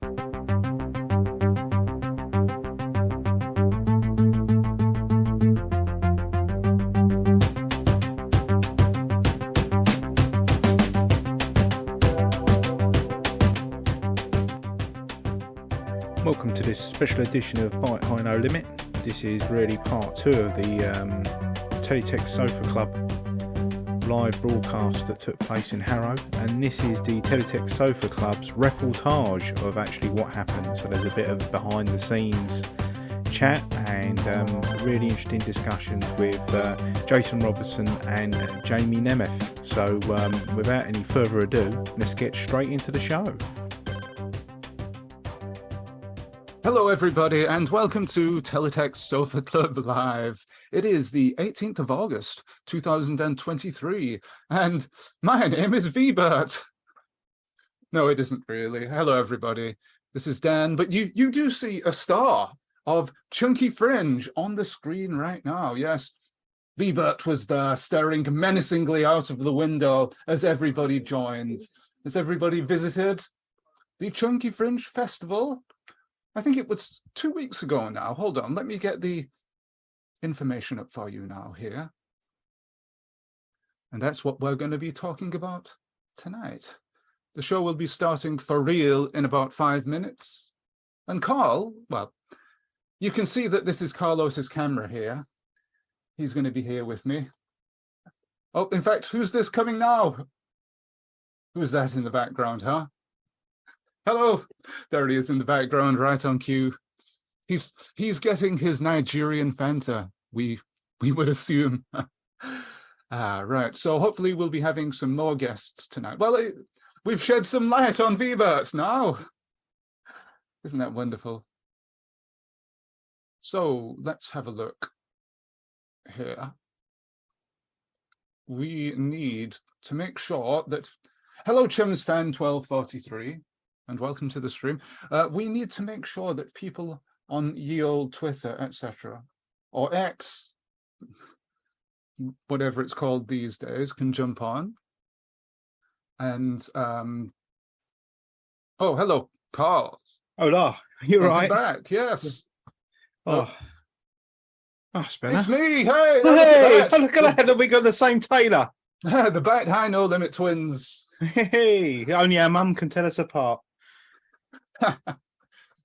Welcome to this special edition of Bite High No Limit. This is really part two of the Teletext Sofa Club live broadcast that took place in Harrow, and this is the Teletext Sofa Club's reportage of actually what happened. So there's a bit of behind the scenes chat and really interesting discussions with Jason Robertson and Jamie Nemeth. So without any further ado, let's get straight into the show. Hello everybody and welcome to Teletext Sofa Club Live. It is the 18th of August 2023 and my name is V-Bert. No, it isn't really. Hello everybody. This is Dan, but you do see a star of Chunky Fringe on the screen right now. Yes, V-Bert was there staring menacingly out of the window as everybody joined, as everybody visited the Chunky Fringe Festival. I think it was 2 weeks ago now. Hold on, let me get the information up for you now here. And that's what we're going to be talking about tonight. The show will be starting for real in about 5 minutes. And Carl, well, you can see that this is Carlos's camera here. He's going to be here with me. Oh, in fact, who's this coming now? Who's that in the background, huh? Hello, there he is in the background, right on cue. He's getting his Nigerian Fanta, we would assume. Right, so hopefully we'll be having some more guests tonight. Well, we've shed some light on V-Bert now. Isn't that wonderful? So let's have a look here. We need to make sure that... Hello, Chums Fan 1243. And welcome to the stream. We need to make sure that people on ye old Twitter, etc., or X, whatever it's called these days, can jump on. And oh, hello, Carl. Hola, you're right. Back, yes. Oh, that's better. It's me. Hey, Look at that. We got the same tailor. The Bite High No Limit twins. Hey, only our mum can tell us apart.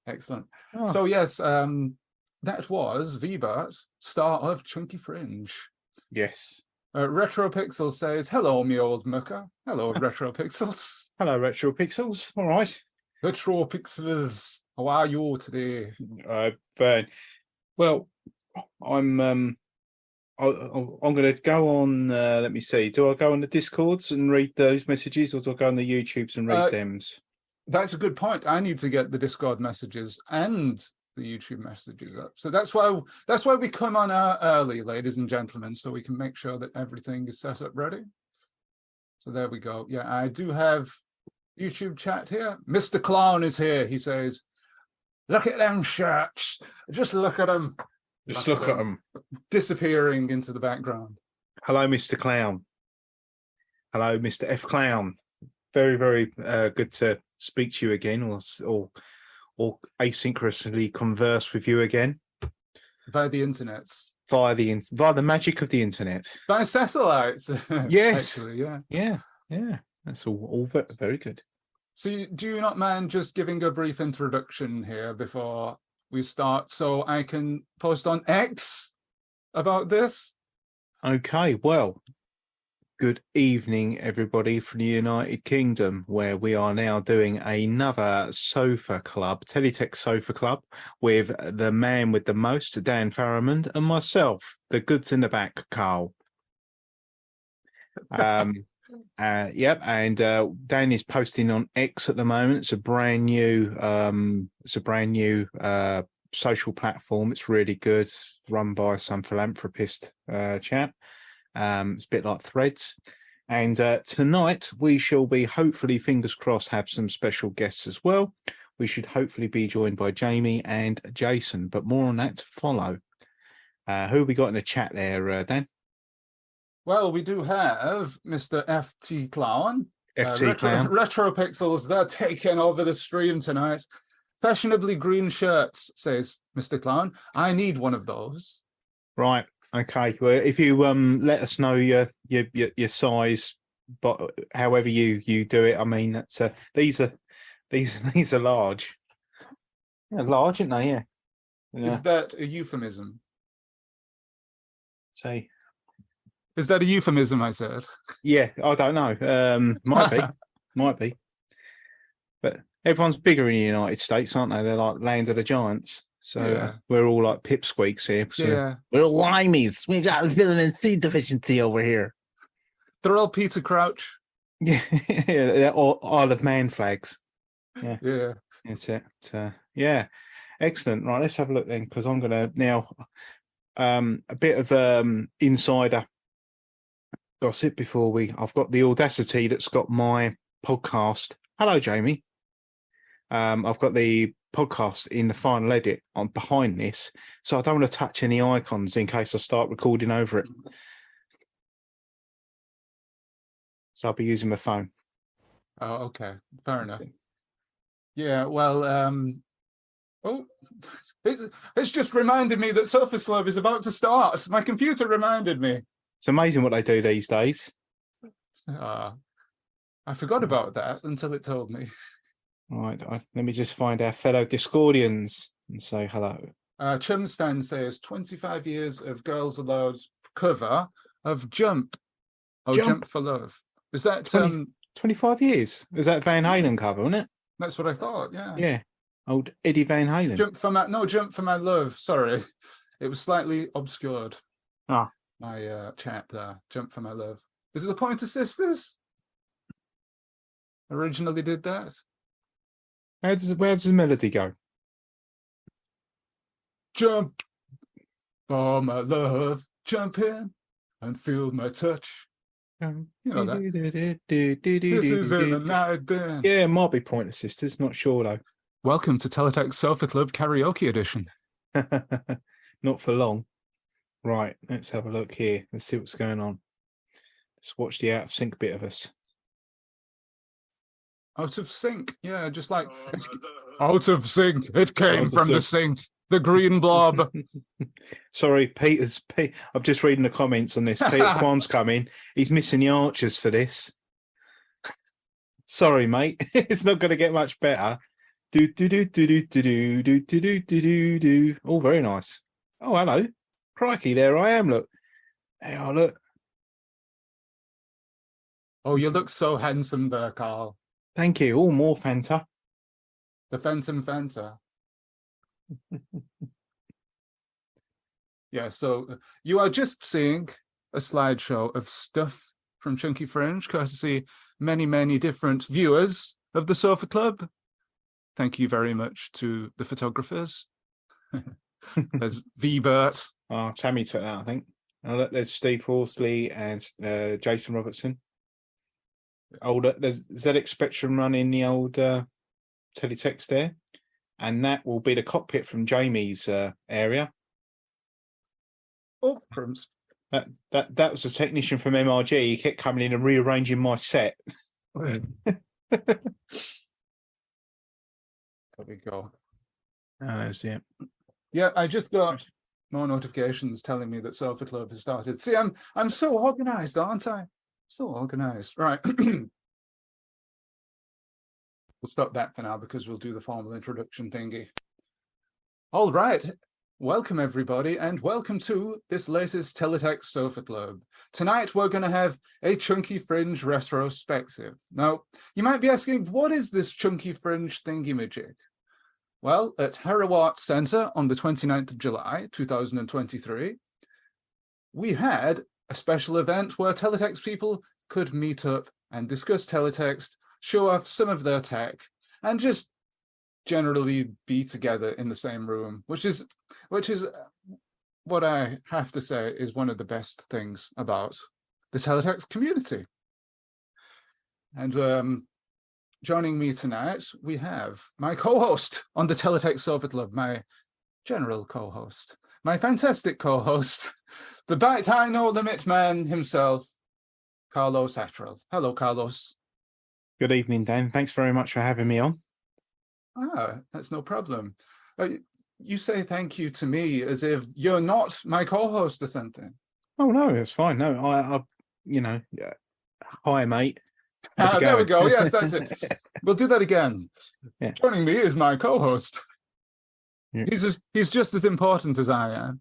Excellent. Oh. So yes, that was V-Bert, star of Chunky Fringe. Yes. Retro Pixels says, "Hello, me old mucker." Hello, Retro Pixels. Hello, Retro Pixels. All right. Retro Pixels, how are you today? Fine. Well, I'm going to go on. Let me see. Do I go on the Discords and read those messages, or do I go on the YouTubes and read them? That's a good point. I need to get the Discord messages and the YouTube messages up. So that's why we come on early, ladies and gentlemen, so we can make sure that everything is set up ready. So there we go. Yeah, I do have YouTube chat here. Mr. Clown is here. He says, "Look at them shirts. Just look at them. Just look at them." Disappearing into the background. Hello, Mr. Clown. Hello, Mr. F. Clown. Very, very good to speak to you again, or asynchronously converse with you again via the internet, via the magic of the internet, by satellite. Yes, actually, yeah. That's all very good. So, do you not mind just giving a brief introduction here before we start, so I can post on X about this? Okay, well. Good evening, everybody from the United Kingdom, where we are now doing another sofa club, Teletext Sofa Club, with the man with the most, Dan Farrimond, and myself, the goods in the back, Carl. Yep, and Dan is posting on X at the moment. It's a brand new, social platform. It's really good, run by some philanthropist chap. It's a bit like Threads. And tonight we shall be, hopefully, fingers crossed, have some special guests as well. We should hopefully be joined by Jamie and Jason, but more on that to follow. Who have we got in the chat there, Dan? Well, we do have Mr. FT Clown. FT Clown. Retro Pixels, they're taking over the stream tonight. Fashionably green shirts, says Mr. Clown. I need one of those. Right. Okay. Well, if you let us know your size, but however you do it, I mean that's these are large. Yeah, large, aren't they? Yeah. Is that a euphemism? Say. Is that a euphemism? I said. Yeah, I don't know. Might be. But everyone's bigger in the United States, aren't they? They're like land of the giants. So we're all like pipsqueaks here. So we're all limeys. We got vitamin C deficiency over here. They're all Peter Crouch. Yeah, they're all Isle of Man flags. Yeah. That's it. Yeah, excellent. Right, let's have a look then, because I'm gonna now a bit of insider gossip before I've got the Audacity that's got my podcast. Hello, Jamie. I've got the podcast in the final edit on behind this, so I don't want to touch any icons in case I start recording over it. So I'll be using my phone. Oh, okay. Fair enough. Yeah, well, it's just reminded me that Sofa Slove is about to start. My computer reminded me. It's amazing what they do these days. I forgot about that until it told me. All right, let me just find our fellow Discordians and say hello. Chum's fan says 25 years of Girls Aloud cover of Jump. Oh, Jump for Love. Is that 25 years? Is that Van Halen cover, isn't it? That's what I thought, yeah. Yeah. Old Eddie Van Halen. Jump for my love. Sorry. It was slightly obscured. My chat there. Jump for my love. Is it the Pointer Sisters? Originally did that? Where does the melody go? Jump for my love. Jump in and feel my touch. You know that. This is in the night then. Yeah, it might be Pointer Sisters, not sure though. Welcome to Teletext Sofa Club Karaoke Edition. Not for long. Right, let's have a look here. Let's see what's going on. Let's watch the out of sync bit of us. Out of sync, yeah, just like out of sync. It came from the sink. The green blob. Sorry, I'm just reading the comments on this. Peter Kwan's coming. He's missing the archers for this. Sorry, mate. It's not going to get much better. Do do do do do do do do do do do. Oh, very nice. Oh, hello. Crikey, there I am. Look. Hey, oh, look. Oh, you look so handsome there, Carl. Thank you. Oh, more Fanta. The Phantom Fanta. Yeah, so you are just seeing a slideshow of stuff from Chunky Fringe, courtesy many, many different viewers of the Sofa Club. Thank you very much to the photographers. There's V-Bert. Oh, Tammy took that, I think. Oh, look, there's Steve Horsley and Jason Robertson. There's ZX Spectrum running the old teletext there. And that will be the cockpit from Jamie's area. Oh, crumbs. That was a technician from MRG. He kept coming in and rearranging my set. There we go. Oh, that's it. Yeah, I just got more notifications telling me that Sofa Club has started. See, I'm so organized, aren't I? So organized. Right. We'll stop that for now because we'll do the formal introduction thingy. All right. Welcome, everybody, and welcome to this latest Teletext Sofa Club. Tonight, we're going to have a Chunky Fringe retrospective. Now, you might be asking, what is this Chunky Fringe thingy-majig? Well, at Harrow Arts Centre on the 29th of July, 2023, we had a special event where Teletext people could meet up and discuss Teletext, show off some of their tech, and just generally be together in the same room, which is what I have to say is one of the best things about the Teletext community. And joining me tonight, we have my co-host on the Teletext Sofa Club, my general co-host, my fantastic co-host, the Bite High No Limit man himself, Carlos Attrell. Hello, Carlos. Good evening, Dan. Thanks very much for having me on. Ah, that's no problem. You say thank you to me as if you're not my co-host or something. Oh no, it's fine. No, hi mate. How's it There we going? go. Yes, that's it. We'll do that again. Yeah. Joining me is my co-host. Yeah. He's just as important as I am.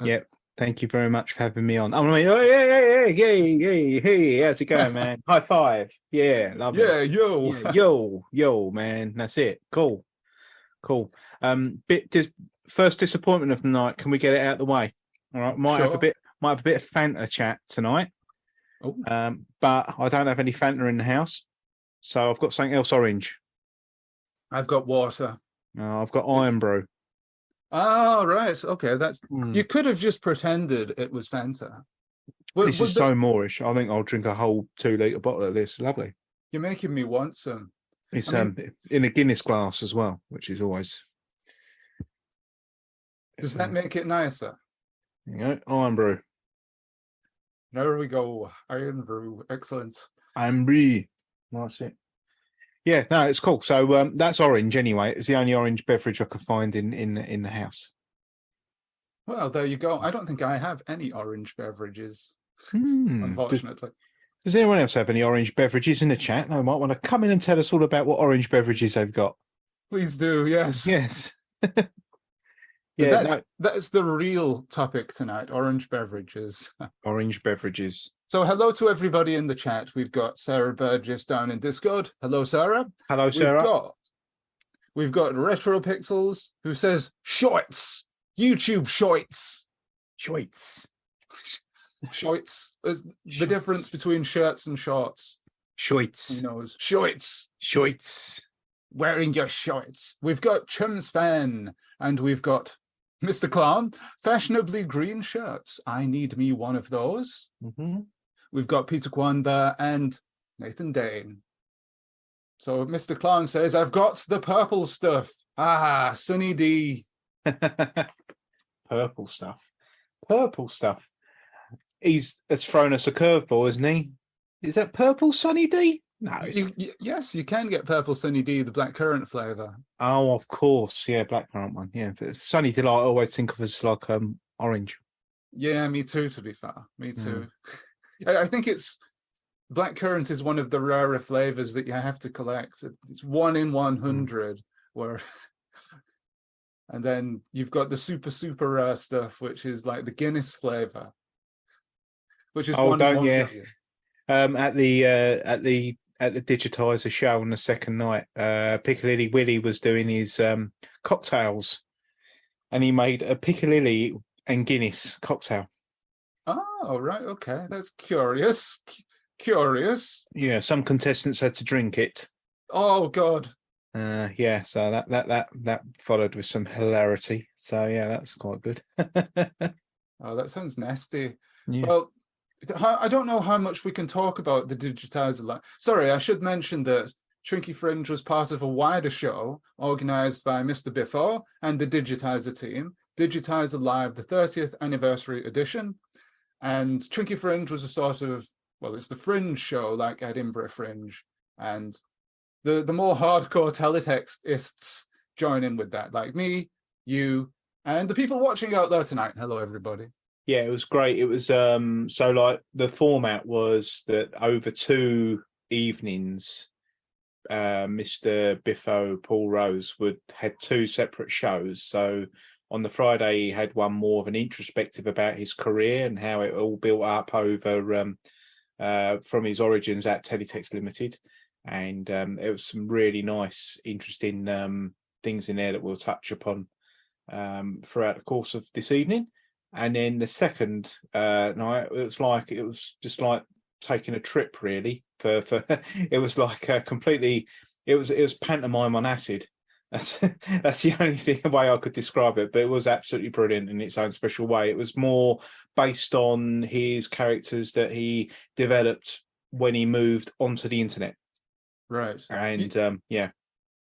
Yep. Thank you very much for having me on. I mean, oh, hey, how's it going, man? High five. Yeah, lovely. Yeah, yo. Yeah, yo, man. That's it. Cool. First disappointment of the night. Can we get it out of the way? All right. Might have a bit of Fanta chat tonight. Oh. But I don't have any Fanta in the house, so I've got something else orange. I've got water. I've got Iron Brew. Oh, right. Okay, that's you could have just pretended it was Fanta. This is so Moorish. I think I'll drink a whole 2-litre bottle of this. Lovely. You're making me want some. It's in a Guinness glass as well, which is always. Does that make it nicer? You know, Iron Brew. There we go. Iron Brew. Excellent. Iron Brew. That's it. Yeah, no, it's cool. So that's orange anyway. It's the only orange beverage I could find in the house. Well, there you go. I don't think I have any orange beverages, unfortunately. Does anyone else have any orange beverages in the chat? They might want to come in and tell us all about what orange beverages they've got. Please do, yes. Yes. That's the real topic tonight, orange beverages. Orange beverages. So hello to everybody in the chat. We've got Sarah Burgess down in Discord. Hello, Sarah. Hello, Sarah. We've got Retro Pixels who says, shorts, YouTube shorts. Shorts. Shorts. The difference between shirts and shorts. Shorts. Who knows? Shorts. Shorts. Wearing your shorts. We've got Chums Fan and we've got Mr. Clown, fashionably green shirts. I need me one of those. Mm-hmm. We've got Peter Kwanda and Nathan Dane. So Mr. Clown says, I've got the purple stuff. Ah, Sunny D. Purple stuff. He's thrown us a curveball, isn't he? Is that purple Sunny D? No. Yes, you can get purple Sunny D, the blackcurrant flavour. Oh, of course. Yeah, blackcurrant one. Yeah, but Sunny Delight I always think of as like orange. Yeah, me too, to be fair. Me too. I think blackcurrant is one of the rarer flavours that you have to collect. It's 1 in 100 where... And then you've got the super rare stuff, which is like the Guinness flavour, which is at the Digitizer show on the second night, Piccadilly Willie was doing his cocktails, and he made a Piccadilly and Guinness cocktail. Oh, right, okay, that's curious. Yeah, some contestants had to drink it. Oh God. Yeah, so that followed with some hilarity. So yeah, that's quite good. Oh, that sounds nasty. Yeah. Well, I don't know how much we can talk about the Digitizer. Sorry, I should mention that Trinky Fringe was part of a wider show organised by Mr. Biffo and the Digitizer team, Digitizer Live, the 30th anniversary edition. And Trinky Fringe was a sort of, well, it's the Fringe show like Edinburgh Fringe. And the more hardcore teletextists join in with that, like me, you, and the people watching out there tonight. Hello, everybody. Yeah, it was great. It was so like the format was that over 2 evenings, Mr. Biffo, Paul Rose had 2 separate shows. So on the Friday, he had one more of an introspective about his career and how it all built up over from his origins at Teletext Limited. And it was some really nice, interesting things in there that we'll touch upon throughout the course of this evening. And then the second night, it was just like taking a trip, really. For it was like completely. It was pantomime on acid. That's the only way I could describe it. But it was absolutely brilliant in its own special way. It was more based on his characters that he developed when he moved onto the internet. Right. And yeah.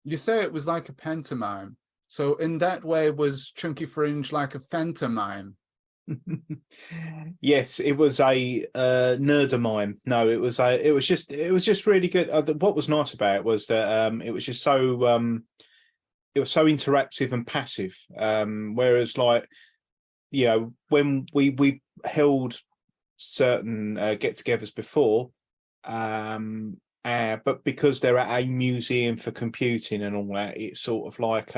You say it was like a pantomime. So in that way, was Chunky Fringe like a phantomime? Yes, it was a nerdamime. No, it was just really good. What was nice about it was that it was just so it was so interactive and passive. Whereas, like, you know, when we held certain get-togethers before, but because they're at a museum for computing and all that, it's sort of like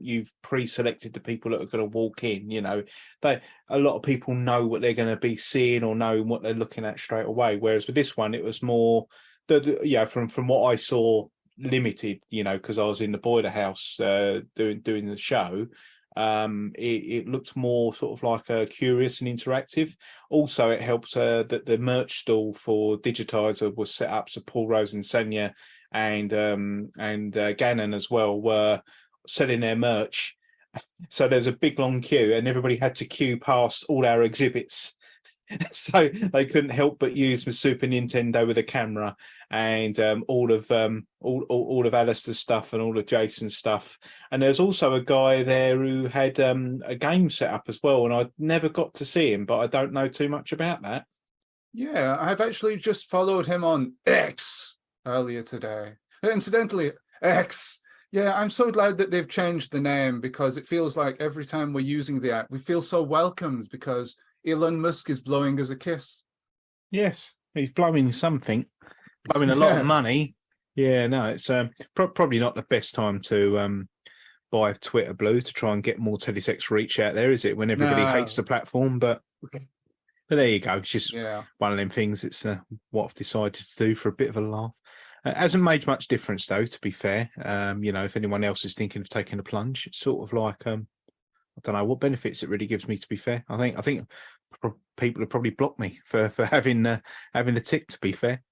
you've pre-selected the people that are going to walk in. You know, a lot of people know what they're going to be seeing or know what they're looking at straight away. Whereas with this one, it was more from what I saw, limited. You know, because I was in the boiler house doing the show. It looked more sort of like curious and interactive. Also, it helps that the merch stall for Digitizer was set up, so Paul, Rose and Senya and Gannon as well were selling their merch. So there's a big long queue and everybody had to queue past all our exhibits. So they couldn't help but use the Super Nintendo with a camera and all of Alistair's stuff and all of Jason's stuff. And there's also a guy there who had a game set up as well, and I never got to see him, but I don't know too much about that. Yeah, I've actually just followed him on X earlier today. Incidentally, X. Yeah, I'm so glad that they've changed the name, because it feels like every time we're using the app, we feel so welcomed because Elon Musk is blowing us a kiss. Yes, he's blowing something, blowing a lot of money. Yeah, no, it's probably not the best time to buy Twitter Blue to try and get more Teletext reach out there, is it? When everybody hates the platform, but there you go. It's just one of them things. It's what I've decided to do for a bit of a laugh. It hasn't made much difference, though, to be fair. You know, if anyone else is thinking of taking a plunge, it's sort of like I don't know what benefits it really gives me, to be fair. I think people have probably blocked me for having a tick, to be fair.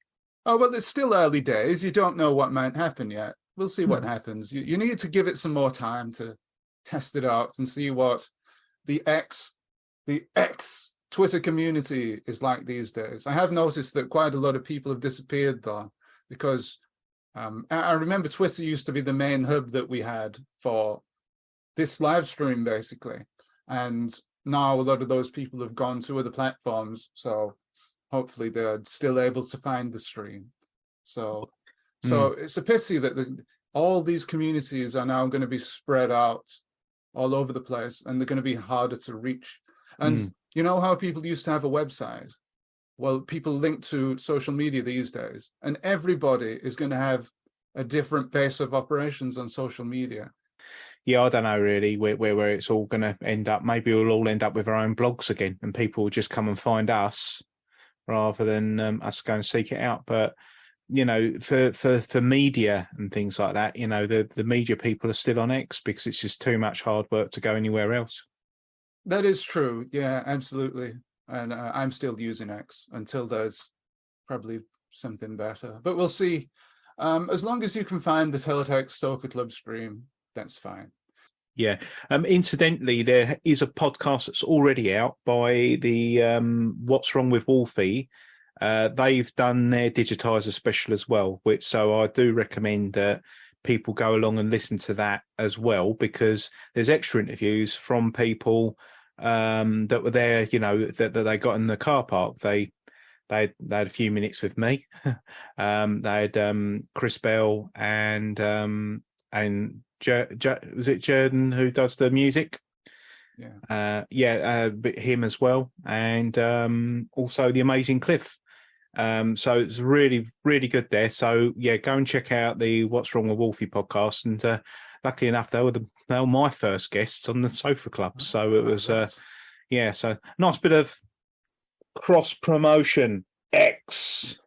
Oh, well, it's still early days. You don't know what might happen yet. We'll see what happens. You need to give it some more time to test it out and see what the X Twitter community is like these days. I have noticed that quite a lot of people have disappeared, though, because I remember Twitter used to be the main hub that we had for this live stream, basically, and now a lot of those people have gone to other platforms, so hopefully they're still able to find the stream. So it's a pity that all these communities are now going to be spread out all over the place, and they're going to be harder to reach. And you know how people used to have a website? Well, people link to social media these days, and everybody is going to have a different base of operations on social media. Yeah, I don't know really where it's all going to end up. Maybe we'll all end up with our own blogs again, and people will just come and find us rather than us go and seek it out. But you know, for media and things like that, you know, the media people are still on X because it's just too much hard work to go anywhere else. That is true. Yeah, absolutely. And I'm still using X until there's probably something better. But we'll see. As long as you can find the Teletext Sofa Club stream, that's fine. Yeah. Incidentally, there is a podcast that's already out by the What's Wrong with Wolfie. They've done their Digitizer special as well, so I do recommend that people go along and listen to that as well, because there's extra interviews from people that were there, you know, that they got in the car park. They had a few minutes with me. They had Chris Bell and was it Jordan who does the music? But him as well, and also the amazing Cliff. So it's really, really good there. So yeah, go and check out the What's Wrong with Wolfie podcast. And luckily enough, they were my first guests on the Sofa Club. So it was, so nice bit of cross promotion. X.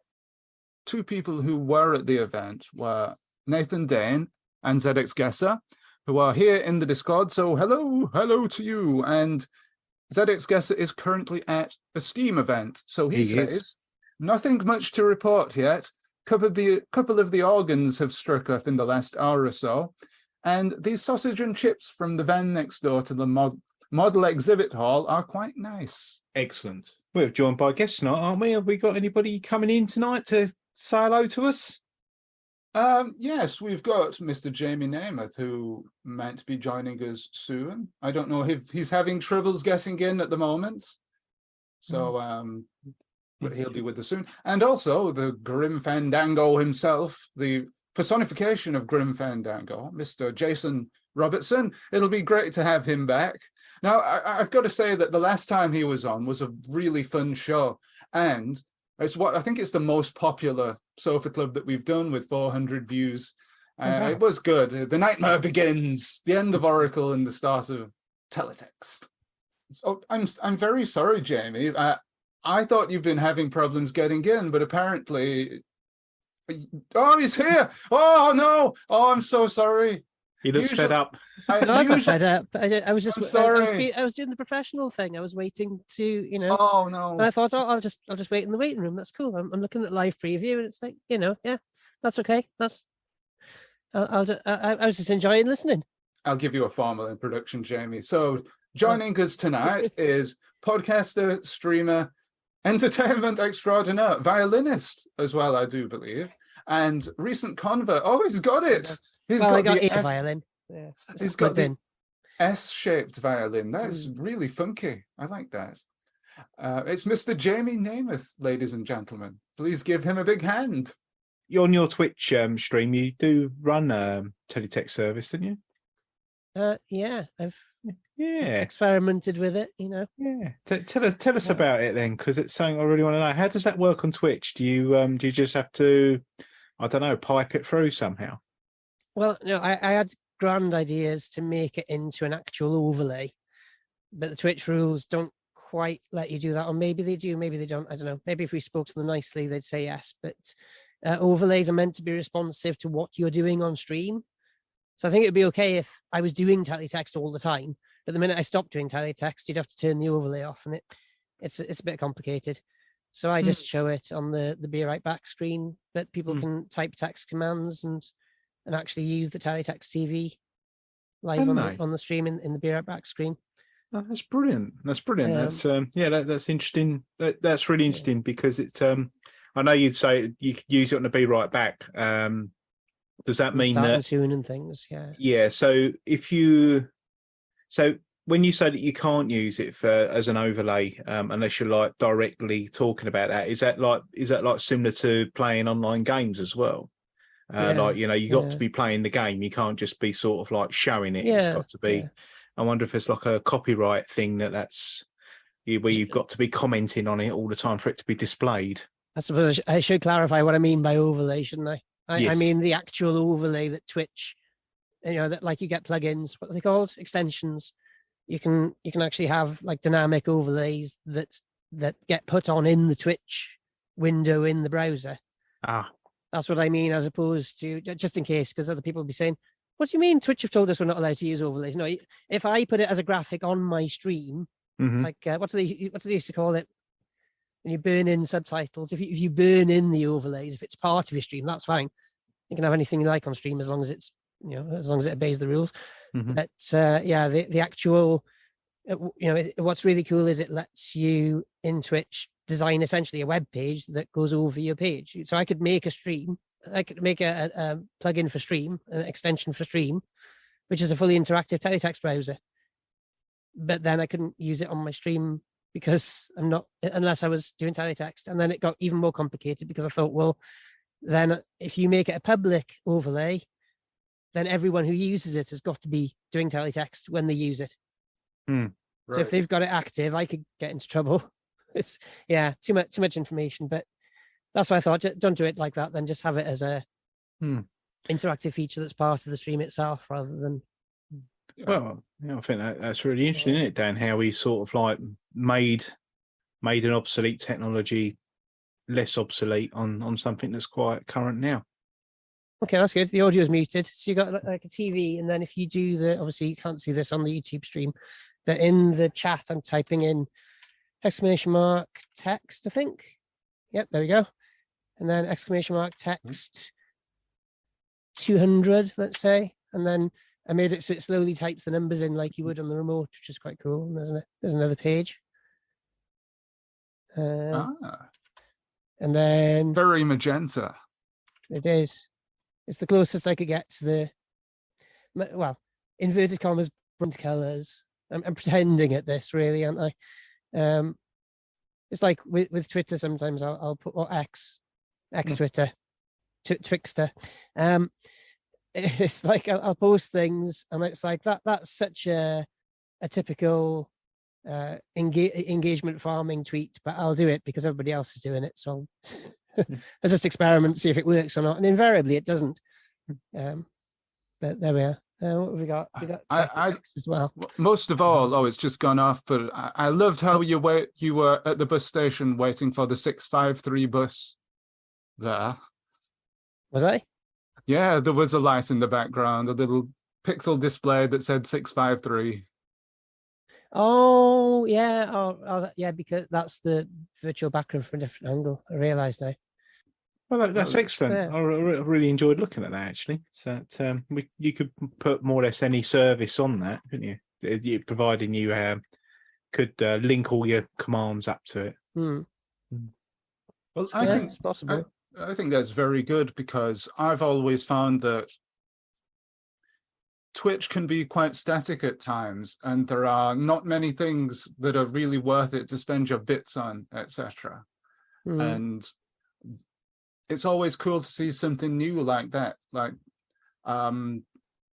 Two people who were at the event were Nathan Dane and ZX Gesser, who are here in the Discord. So hello to you. And ZX Gesser is currently at a Steam event. So he says, nothing much to report yet. Couple of the organs have struck up in the last hour or so. And these sausage and chips from the van next door to the model exhibit hall are quite nice. Excellent. We're joined by guests tonight, aren't we? Have we got anybody coming in tonight to say hello to us? Yes, we've got Mr. Jamie Namath, who might be joining us soon. I don't know if he's having troubles getting in at the moment. So, but he'll be with us soon. And also the Grim Fandango himself, the personification of Grim Fandango, Mr. Jason Robertson. It'll be great to have him back. Now, I've got to say that the last time he was on was a really fun show, and I think it's the most popular Sofa Club that we've done with 400 views. It was good. The Nightmare Begins, the end of Oracle, and the start of Teletext. So I'm very sorry, Jamie. I thought you've been having problems getting in, but apparently, oh, he's here. Oh no! Oh, I'm so sorry. He looks fed up. I'm not fed up. I was just sorry. I was doing the professional thing. I was waiting to, you know. Oh no! And I thought, oh, I'll just wait in the waiting room. That's cool. I'm looking at live preview, and it's like, you know, yeah, that's okay. I was just enjoying listening. I'll give you a formal introduction, Jamie. So joining us tonight is podcaster, streamer, entertainment extraordinaire, violinist as well, I do believe, and recent convert. Oh, he's got it. I got a violin. Yeah, he's got the S-shaped violin. That's really funky. I like that. It's Mr. Jamie Namath, ladies and gentlemen. Please give him a big hand. You're on your Twitch stream. You do run teletext service, didn't you? Yeah, I've experimented with it. You know. Yeah. Tell us about it then, because it's something I really want to know. How does that work on Twitch? Do you just have to, I don't know, pipe it through somehow? Well, no, I had grand ideas to make it into an actual overlay, but the Twitch rules don't quite let you do that, or maybe they do, maybe they don't. I don't know. Maybe if we spoke to them nicely, they'd say yes. But overlays are meant to be responsive to what you're doing on stream. So I think it'd be okay if I was doing teletext all the time, but the minute I stopped doing teletext, you'd have to turn the overlay off, and it's a bit complicated. So I just show it on the Be Right Back screen, but people can type text commands and actually use the Teletext TV live on the stream in the Be Right Back screen. Oh, that's brilliant. That's brilliant. That's interesting. That's really interesting because it's. I know you'd say you could use it on the Be Right Back. Does that mean that soon and things? Yeah. Yeah. So when you say that you can't use it as an overlay unless you're like directly talking about that, is that like similar to playing online games as well? Like, you know, you got to be playing the game. You can't just be sort of like showing it. It's got to be. I wonder if it's like a copyright thing that's where you've got to be commenting on it all the time for it to be displayed. I suppose I should clarify what I mean by overlay, shouldn't I? I mean the actual overlay that Twitch, you know, that like you get plugins, what are they called? Extensions. You can actually have like dynamic overlays that get put on in the Twitch window in the browser. That's what I mean, as opposed to, just in case, because other people will be saying, what do you mean Twitch have told us we're not allowed to use overlays? No, if I put it as a graphic on my stream, like what do they used to call it? When you burn in subtitles, if you burn in the overlays, if it's part of your stream, that's fine. You can have anything you like on stream as long as it's, you know, as long as it obeys the rules. But the actual, you know, what's really cool is it lets you in Twitch design essentially a web page that goes over your page. So I could make a stream, I could make a plugin for stream, an extension for stream, which is a fully interactive teletext browser. But then I couldn't use it on my stream because I'm not, unless I was doing teletext. And then it got even more complicated because I thought, well, then if you make it a public overlay, then everyone who uses it has got to be doing teletext when they use it. Right. So if they've got it active, I could get into trouble. It's too much information, but that's why I thought don't do it like that. Then just have it as a interactive feature that's part of the stream itself, rather than. Well, I think that's really interesting, isn't it, Dan? How he sort of like made an obsolete technology less obsolete on something that's quite current now. Okay, that's good. The audio is muted, so you got like a TV, and then if you do obviously you can't see this on the YouTube stream, but in the chat I'm typing in !text, I think. Yep, there we go. And then !text 200, let's say. And then I made it so it slowly types the numbers in like you would on the remote, which is quite cool. And there's another page. And then very magenta. It is. It's the closest I could get to inverted commas, brunt colors. I'm pretending at this, really, aren't I? It's like with Twitter. Sometimes I'll put X Twitter, Twixter. it's like I'll post things, and it's like that's such a typical engagement farming tweet, but I'll do it because everybody else is doing it. So I'll just experiment, see if it works or not, and invariably it doesn't. But there we are. What have we got? We got I as well. Most of all, it's just gone off. But I loved how you were at the bus station waiting for the 653 bus. There Was I? Yeah, there was a light in the background, a little pixel display that said 653. Oh yeah, yeah, because that's the virtual background from a different angle. I realise now. Well, that's excellent. Yeah. I really enjoyed looking at that, actually. So you could put more or less any service on that, couldn't you? Providing you could link all your commands up to it. Hmm. Well, I think it's possible. I think that's very good, because I've always found that Twitch can be quite static at times, and there are not many things that are really worth it to spend your bits on, etc. And it's always cool to see something new like that. Like, I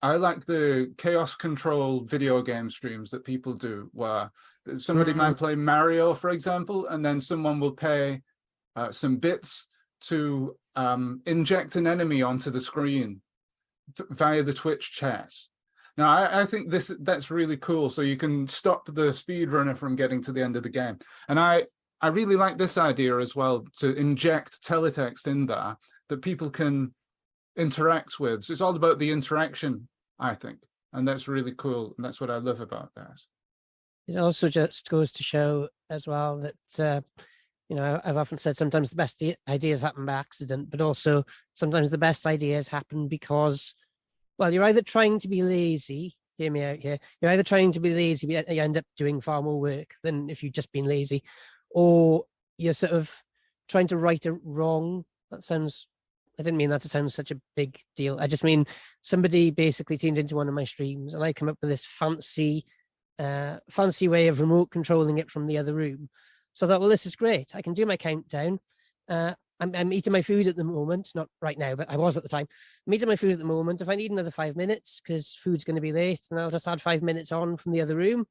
like the chaos control video game streams that people do, where somebody might play Mario, for example, and then someone will pay some bits to inject an enemy onto the screen via the Twitch chat. Now, I think that's really cool. So you can stop the speedrunner from getting to the end of the game. And I really like this idea as well, to inject teletext in there that people can interact with. So it's all about the interaction, I think. And that's really cool. And that's what I love about that. It also just goes to show as well that, I've often said sometimes the best ideas happen by accident, but also sometimes the best ideas happen because, well, you're either trying to be lazy, hear me out here, you're either trying to be lazy, but you end up doing far more work than if you've just been lazy, or you're sort of trying to right a wrong. I didn't mean that to sound such a big deal. I just mean somebody basically tuned into one of my streams and I come up with this fancy way of remote controlling it from the other room. So I thought, well, this is great. I can do my countdown. I'm eating my food at the moment, not right now, but I was at the time. I'm eating my food at the moment. If I need another 5 minutes because food's going to be late, then I'll just add 5 minutes on from the other room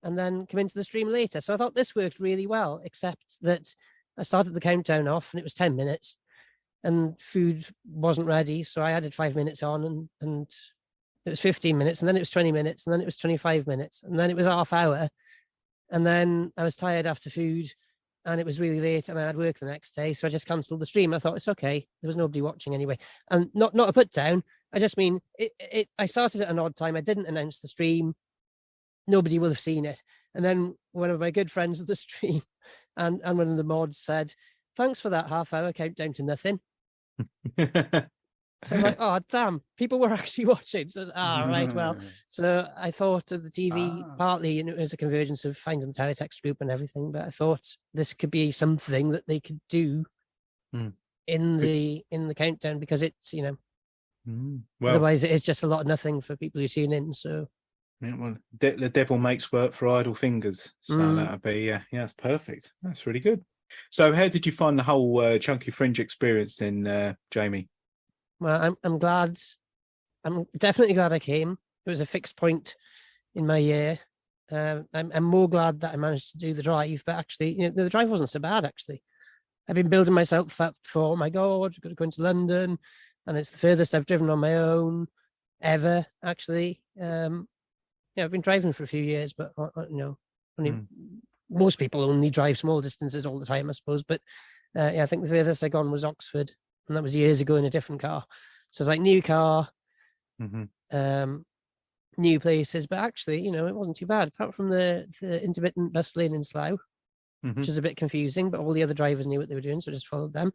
and then come into the stream later. So I thought this worked really well, except that I started the countdown off and it was 10 minutes and food wasn't ready. So I added 5 minutes on and it was 15 minutes, and then it was 20 minutes, and then it was 25 minutes, and then it was half hour. And then I was tired after food and it was really late and I had work the next day. So I just cancelled the stream. I thought, it's okay. There was nobody watching anyway. And not a put down. I just mean, I started at an odd time. I didn't announce the stream. Nobody will have seen it. And then one of my good friends at the stream and one of the mods said, thanks for that half-hour countdown to nothing. So I was like, oh, damn, people were actually watching. So right, well. So I thought of the TV partly, and it was a convergence of finding the teletext group and everything, but I thought this could be something that they could do in the countdown, because it's, well, otherwise it is just a lot of nothing for people who tune in. So yeah, well, the devil makes work for idle fingers. So that'll be, that's perfect. That's really good. So how did you find the whole Chunky Fringe experience then, Jamie? Well, I'm glad. I'm definitely glad I came. It was a fixed point in my year. I'm more glad that I managed to do the drive, but actually, the drive wasn't so bad, actually. I've been building myself up for, oh my God, I've got to go into London, and it's the furthest I've driven on my own ever, actually. I've been driving for a few years, but, most people only drive small distances all the time, I suppose. But I think the furthest I gone was Oxford, and that was years ago in a different car. So it's like new car, new places, but actually, it wasn't too bad, apart from the intermittent bus lane in Slough, which is a bit confusing, but all the other drivers knew what they were doing, so just followed them.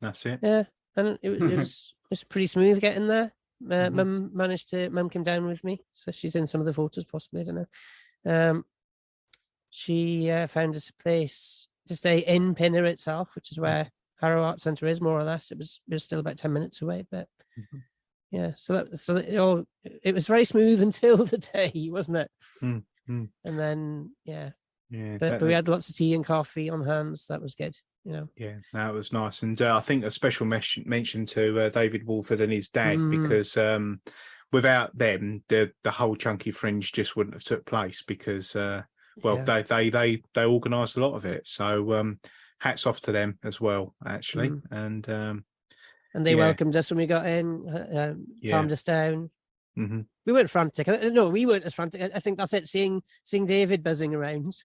That's it. Yeah, and it was pretty smooth getting there. Mum came down with me, so she's in some of the photos, possibly, I don't know. She found us a place to stay in Pinner itself, which is where Harrow Art Centre is, more or less. It was still about 10 minutes away, but so it was very smooth until the day, wasn't it? And then but we had lots of tea and coffee on hands. That was good. Yeah, that was nice. And I think a special mention to David Wolford and his dad, because without them, the whole Chunky Fringe just wouldn't have took place, because they organised a lot of it. So hats off to them as well, actually. And they welcomed us when we got in, calmed us down. We weren't frantic. No, we weren't as frantic. I think that's it. Seeing David buzzing around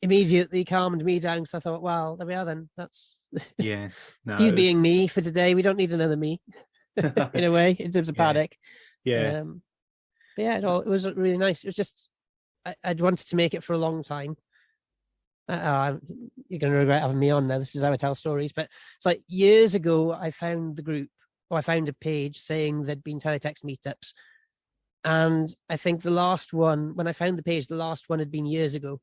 immediately calmed me down, because I thought, well, there we are then. That's he's being me for today. We don't need another me in a way, in terms of paddock. Yeah. But yeah, it was really nice. It was just I'd wanted to make it for a long time. You're going to regret having me on now. This is how I tell stories. But it's like years ago, I found the group, or I found a page saying there'd been Teletext meetups. And I think the last one, when I found the page, the last one had been years ago.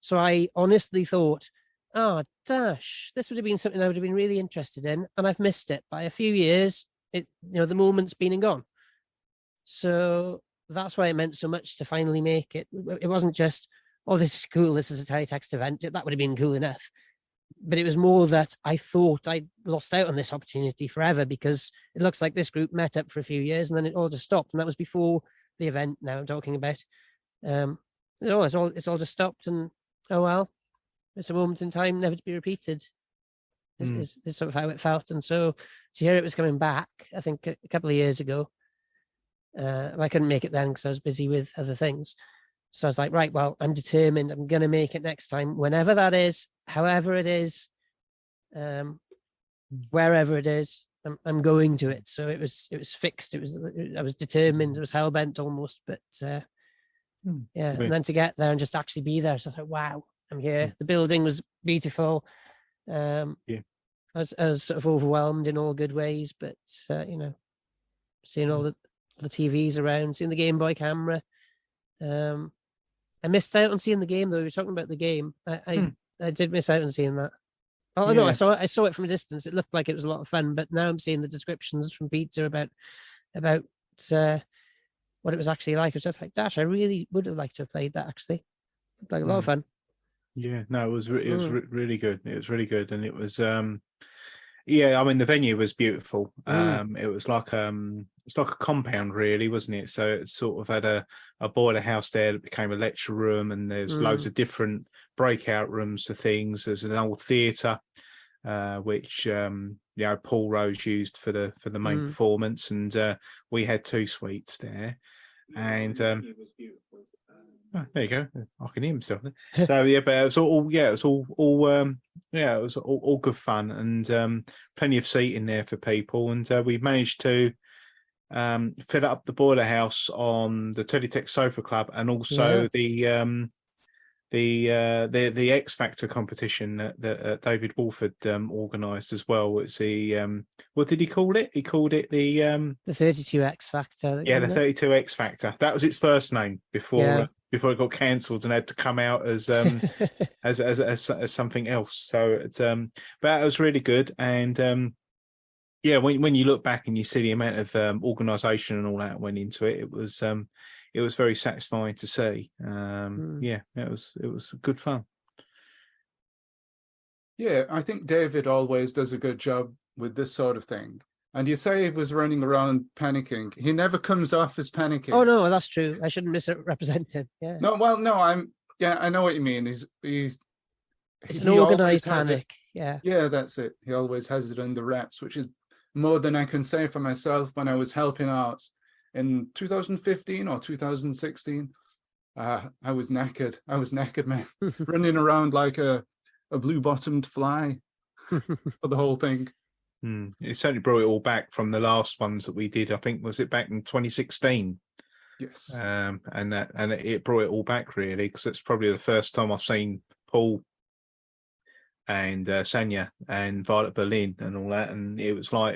So I honestly thought, this would have been something I would have been really interested in. And I've missed it by a few years. The moment's been and gone. So that's why it meant so much to finally make it. It wasn't just, this is cool, this is a Teletext event. That would have been cool enough. But it was more that I thought I'd lost out on this opportunity forever, because it looks like this group met up for a few years and then it all just stopped. And that was before the event now I'm talking about. It's all just stopped, and it's a moment in time never to be repeated. Is sort of how it felt. And so to hear it was coming back, I think a couple of years ago, I couldn't make it then because I was busy with other things. So I was like, right, well, I'm determined. I'm going to make it next time, whenever that is, however it is, wherever it is, I'm going to it. So it was fixed. I was determined. It was hell bent almost, but and then to get there and just actually be there. So I thought, wow, I'm here. The building was beautiful. I was sort of overwhelmed in all good ways, but seeing all the TVs around, seeing the Game Boy camera. I missed out on seeing the game, though. We were talking about the game. I did miss out on seeing that. Oh no, I saw it from a distance. It looked like it was a lot of fun, but now I'm seeing the descriptions from Peter about what it was actually like. I was just like, Dash, I really would have liked to have played that, actually. Like a lot of fun. Yeah, no, it was really good. It was really good, and it was the venue was beautiful. It was like it's like a compound, really, wasn't it? So it sort of had a boiler house there that became a lecture room, and there's loads of different breakout rooms for things. There's an old theatre, which Paul Rose used for the main performance, and we had 2 suites there, and it was beautiful. Oh, there you go. I can hear myself there. So but it was all good fun, and plenty of seating there for people, and we managed to fill up the boiler house on the Teletext Sofa Club, and also the X Factor competition that David Wolford organised as well. It's the what did he call it? He called it the 32 X Factor. Yeah, the 32 X Factor. That was its first name before it got cancelled and had to come out as as something else. So it's but it was really good, and when you look back and you see the amount of organisation and all that went into it, it was very satisfying to see. It was good fun. Yeah, I think David always does a good job with this sort of thing. And you say he was running around panicking. He never comes off as panicking. Oh no, that's true. I shouldn't misrepresent him. Yeah. No, I know what you mean. It's an organised panic. Yeah, that's it. He always has it under wraps, which is more than I can say for myself when I was helping out in 2015 or 2016. I was knackered. I was knackered, man, running around like a blue-bottomed fly for the whole thing. It certainly brought it all back from the last ones that we did. I think, was it back in 2016? Yes. And it brought it all back, really, because it's probably the first time I've seen Paul and Sanya and Violet Berlin and all that, and it was like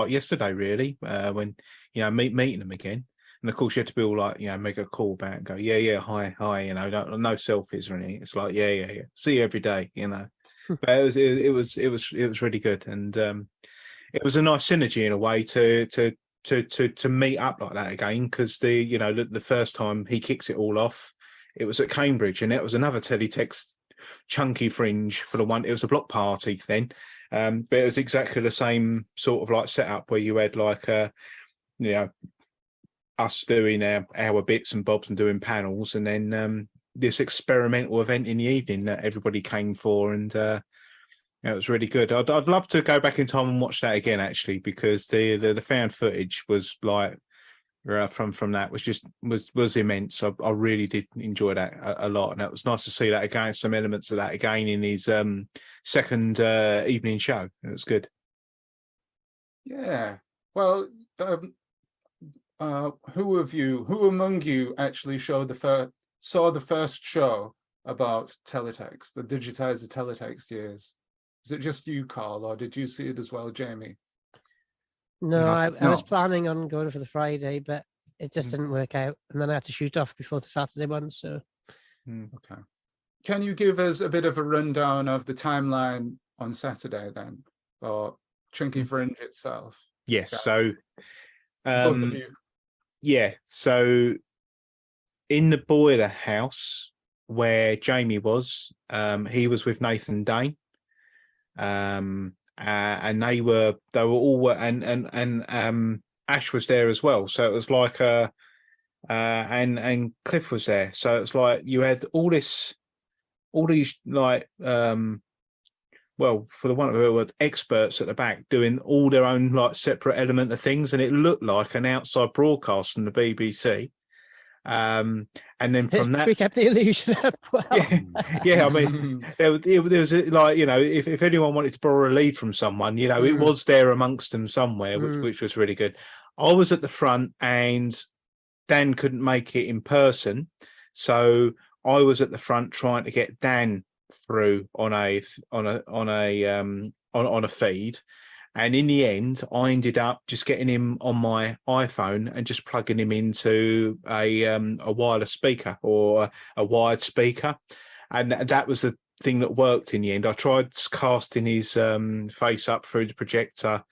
yesterday, really, when meeting them again. And of course, you had to be all like, make a call back and go, hi, no selfies or anything. It's like, yeah, see you every day, But it was really good, and it was a nice synergy in a way to meet up like that again, because the first time he kicks it all off, it was at Cambridge, and it was another Teletext chunky Fringe for the one. It was a block party then, but it was exactly the same sort of like setup where you had like us doing our bits and bobs and doing panels, and then this experimental event in the evening that everybody came for, and it was really good. I'd love to go back in time and watch that again, actually, because the found footage was like from that was immense. I really did enjoy that a lot, and it was nice to see that again, some elements of that again in his second evening show. It was good. Yeah. Well, who among you actually saw the first show about Teletext, the digitizer Teletext years? Is it just you, Carl, or did you see it as well, Jamie? No, I was planning on going for the Friday, but it just didn't work out, and then I had to shoot off before the Saturday one. So, okay. Can you give us a bit of a rundown of the timeline on Saturday then, or Chunky Fringe itself? Yes. Guys? So, Both of you. Yeah. So, in the boiler house where Jamie was, he was with Nathan Dane. And they were all, and Ash was there as well. So it was like and Cliff was there. So it's like you had all these like well, for the want of a word, experts at the back doing all their own like separate element of things, and it looked like an outside broadcast from the BBC. And then from that, we kept the illusion up. Wow. Yeah. I mean, there was like, you know, if anyone wanted to borrow a lead from someone, you know, it was there amongst them somewhere, which was really good. I was at the front, and Dan couldn't make it in person, so I was at the front trying to get Dan through on a feed. And in the end, I ended up just getting him on my iPhone and just plugging him into a wireless speaker or a wired speaker. And that was the thing that worked in the end. I tried casting his face up through the projector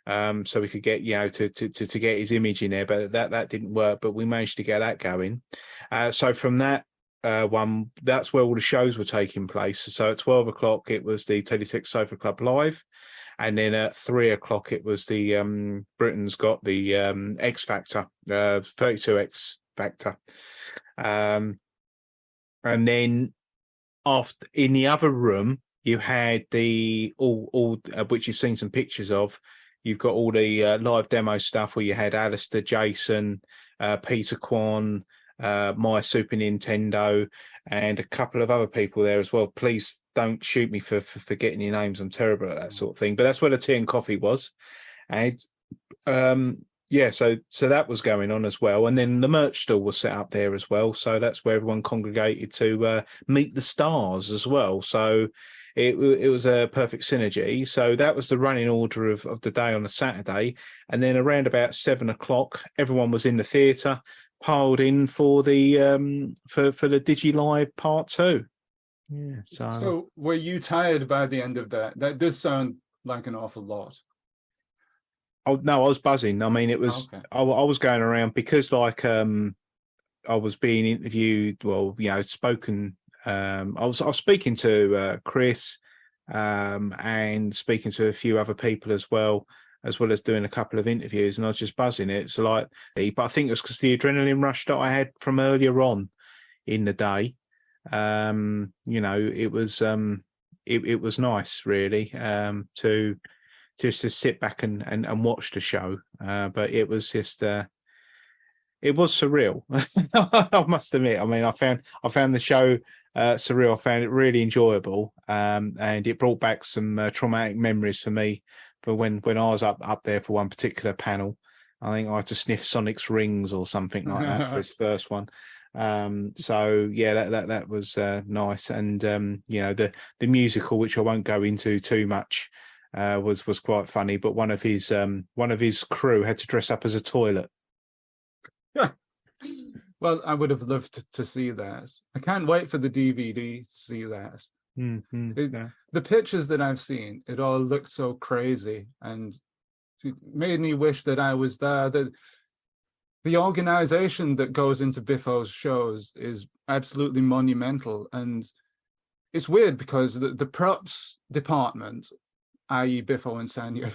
so we could get, you know, to get his image in there, but that didn't work. But we managed to get that going. So from that one, that's where all the shows were taking place. So at 12 o'clock, it was the Teletext Sofa Club Live. And then at 3 o'clock, it was the Britain's Got the X Factor, 32X Factor. And then after, in the other room, you had the all which you've seen some pictures of. You've got all the live demo stuff where you had Alistair, Jason, Peter Kwan, my Super Nintendo, and a couple of other people there as well. Please don't shoot me for forgetting your names. I'm terrible at that sort of thing. But that's where the tea and coffee was. And yeah, so that was going on as well. And then the merch stall was set up there as well. So that's where everyone congregated to meet the stars as well. So it was a perfect synergy. So that was the running order of the day on a Saturday. And then around about 7 o'clock, everyone was in the theatre, piled in for the for the Digi Live Part 2. Yeah. So were you tired by the end of that? That does sound like an awful lot. Oh no, I was buzzing. I mean, it was I was going around because like I was being interviewed. Well, you know, spoken. I was speaking to Chris and speaking to a few other people as well as doing a couple of interviews, and I was just buzzing. It's like, but I think it was because the adrenaline rush that I had from earlier on in the day. You know, it was nice really to just to sit back and watch the show, but it was just it was surreal. I must admit. I mean, I found the show surreal. I found it really enjoyable, and it brought back some traumatic memories for me for when I was up there for one particular panel. I think I had to sniff Sonic's rings or something like that for his first one. So yeah, that was nice, and you know, the musical, which I won't go into too much, was quite funny. But one of his crew had to dress up as a toilet. Yeah. Well, I would have loved to see that. I can't wait for the DVD to see that. Yeah. The pictures that I've seen, it all looked so crazy, and it made me wish that I was there. The organization that goes into Biffo's shows is absolutely monumental, and it's weird because the props department, i.e. Biffo and Sanya,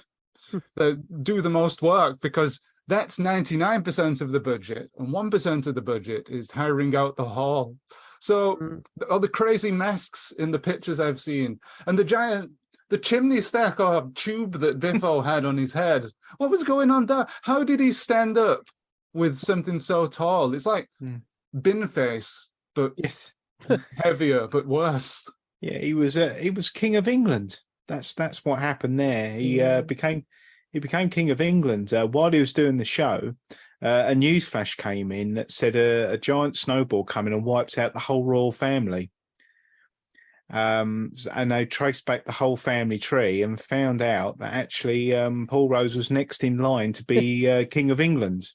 do the most work, because that's 99% of the budget, and 1% of the budget is hiring out the hall. So all the crazy masks in the pictures I've seen, and the chimney stack or tube that Biffo had on his head. What was going on there? How did he stand up with something so tall? It's like bin face, but yes, heavier, but worse. Yeah, he was King of England. That's what happened there. He became King of England while he was doing the show. A news flash came in that said a giant snowball coming and wiped out the whole royal family. And they traced back the whole family tree and found out that actually Paul Rose was next in line to be King of England.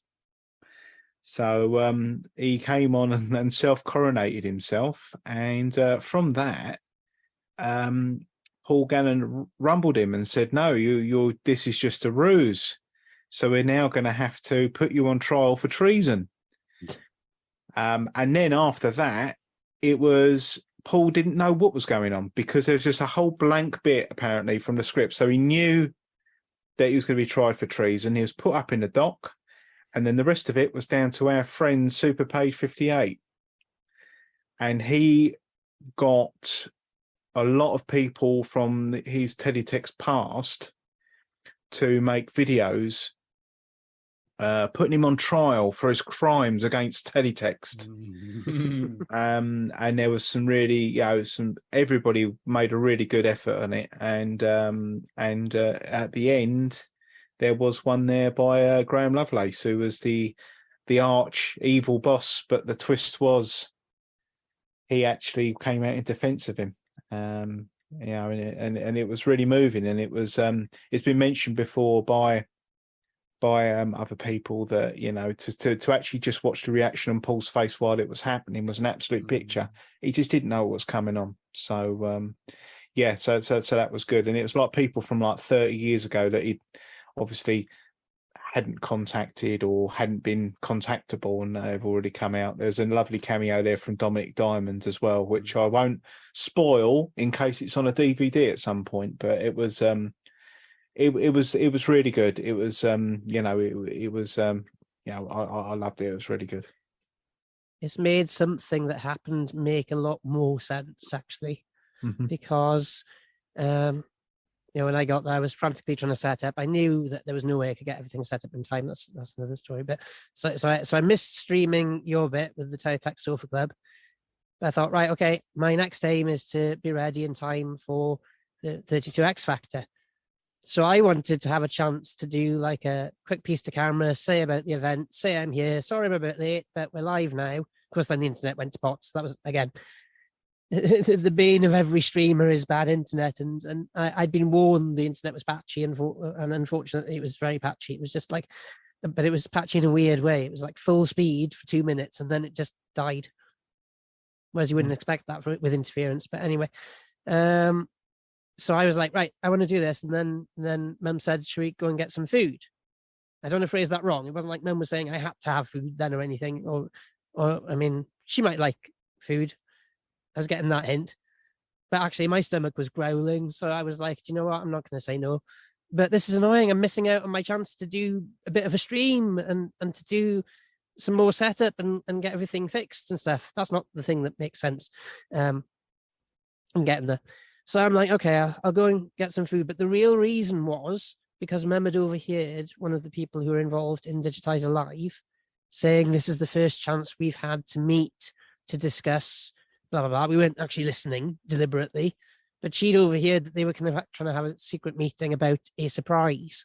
So he came on and self-coronated himself, and from that, Paul Gannon rumbled him and said, "No, this is just a ruse. So we're now going to have to put you on trial for treason." And then after that, it was Paul didn't know what was going on, because there was just a whole blank bit apparently from the script. So he knew that he was going to be tried for treason. He was put up in the dock, and then the rest of it was down to our friend Super Page 58. And he got a lot of people from his Teletext past to make videos putting him on trial for his crimes against Teletext. And there was some really, everybody made a really good effort on it. And at the end, there was one there by Graham Lovelace, who was the arch evil boss. But the twist was he actually came out in defense of him. And it was really moving. And it was, it's been mentioned before by other people that, to actually just watch the reaction on Paul's face while it was happening was an absolute picture. He just didn't know what was coming on. So so that was good. And it was like people from like 30 years ago that he obviously hadn't contacted or hadn't been contactable, and they've already come out. There's a lovely cameo there from Dominic Diamond as well, which I won't spoil in case it's on a DVD at some point, but it was it was really good. It was I loved it. It was really good. It's made something that happened make a lot more sense, actually, because when I got there, I was frantically trying to set up. I knew that there was no way I could get everything set up in time. That's another story. But so I missed streaming your bit with the Teletext Sofa Club. But I thought, right, okay, my next aim is to be ready in time for the 32 X Factor. So I wanted to have a chance to do like a quick piece to camera, say about the event, say I'm here, sorry I'm a bit late, but we're live now. Of course, then the internet went to pot. So that was, again, the bane of every streamer is bad internet. And I'd been warned the internet was patchy, and unfortunately it was very patchy. It was just like, but it was patchy in a weird way. It was like full speed for 2 minutes and then it just died. Whereas you wouldn't expect that with interference. But anyway, so I was like, right, I want to do this. And then Mum said, should we go and get some food? I don't want to phrase that wrong. It wasn't like Mum was saying I had to have food then or anything. Or I mean, she might like food. I was getting that hint. But actually, my stomach was growling. So I was like, do you know what? I'm not going to say no. But this is annoying. I'm missing out on my chance to do a bit of a stream and to do some more setup and get everything fixed and stuff. That's not the thing that makes sense. I'm getting there. So I'm like, okay, I'll go and get some food. But the real reason was because Mum had overheard one of the people who were involved in Digitizer Live saying this is the first chance we've had to meet to discuss blah, blah, blah. We weren't actually listening deliberately, but she'd overheard that they were kind of trying to have a secret meeting about a surprise.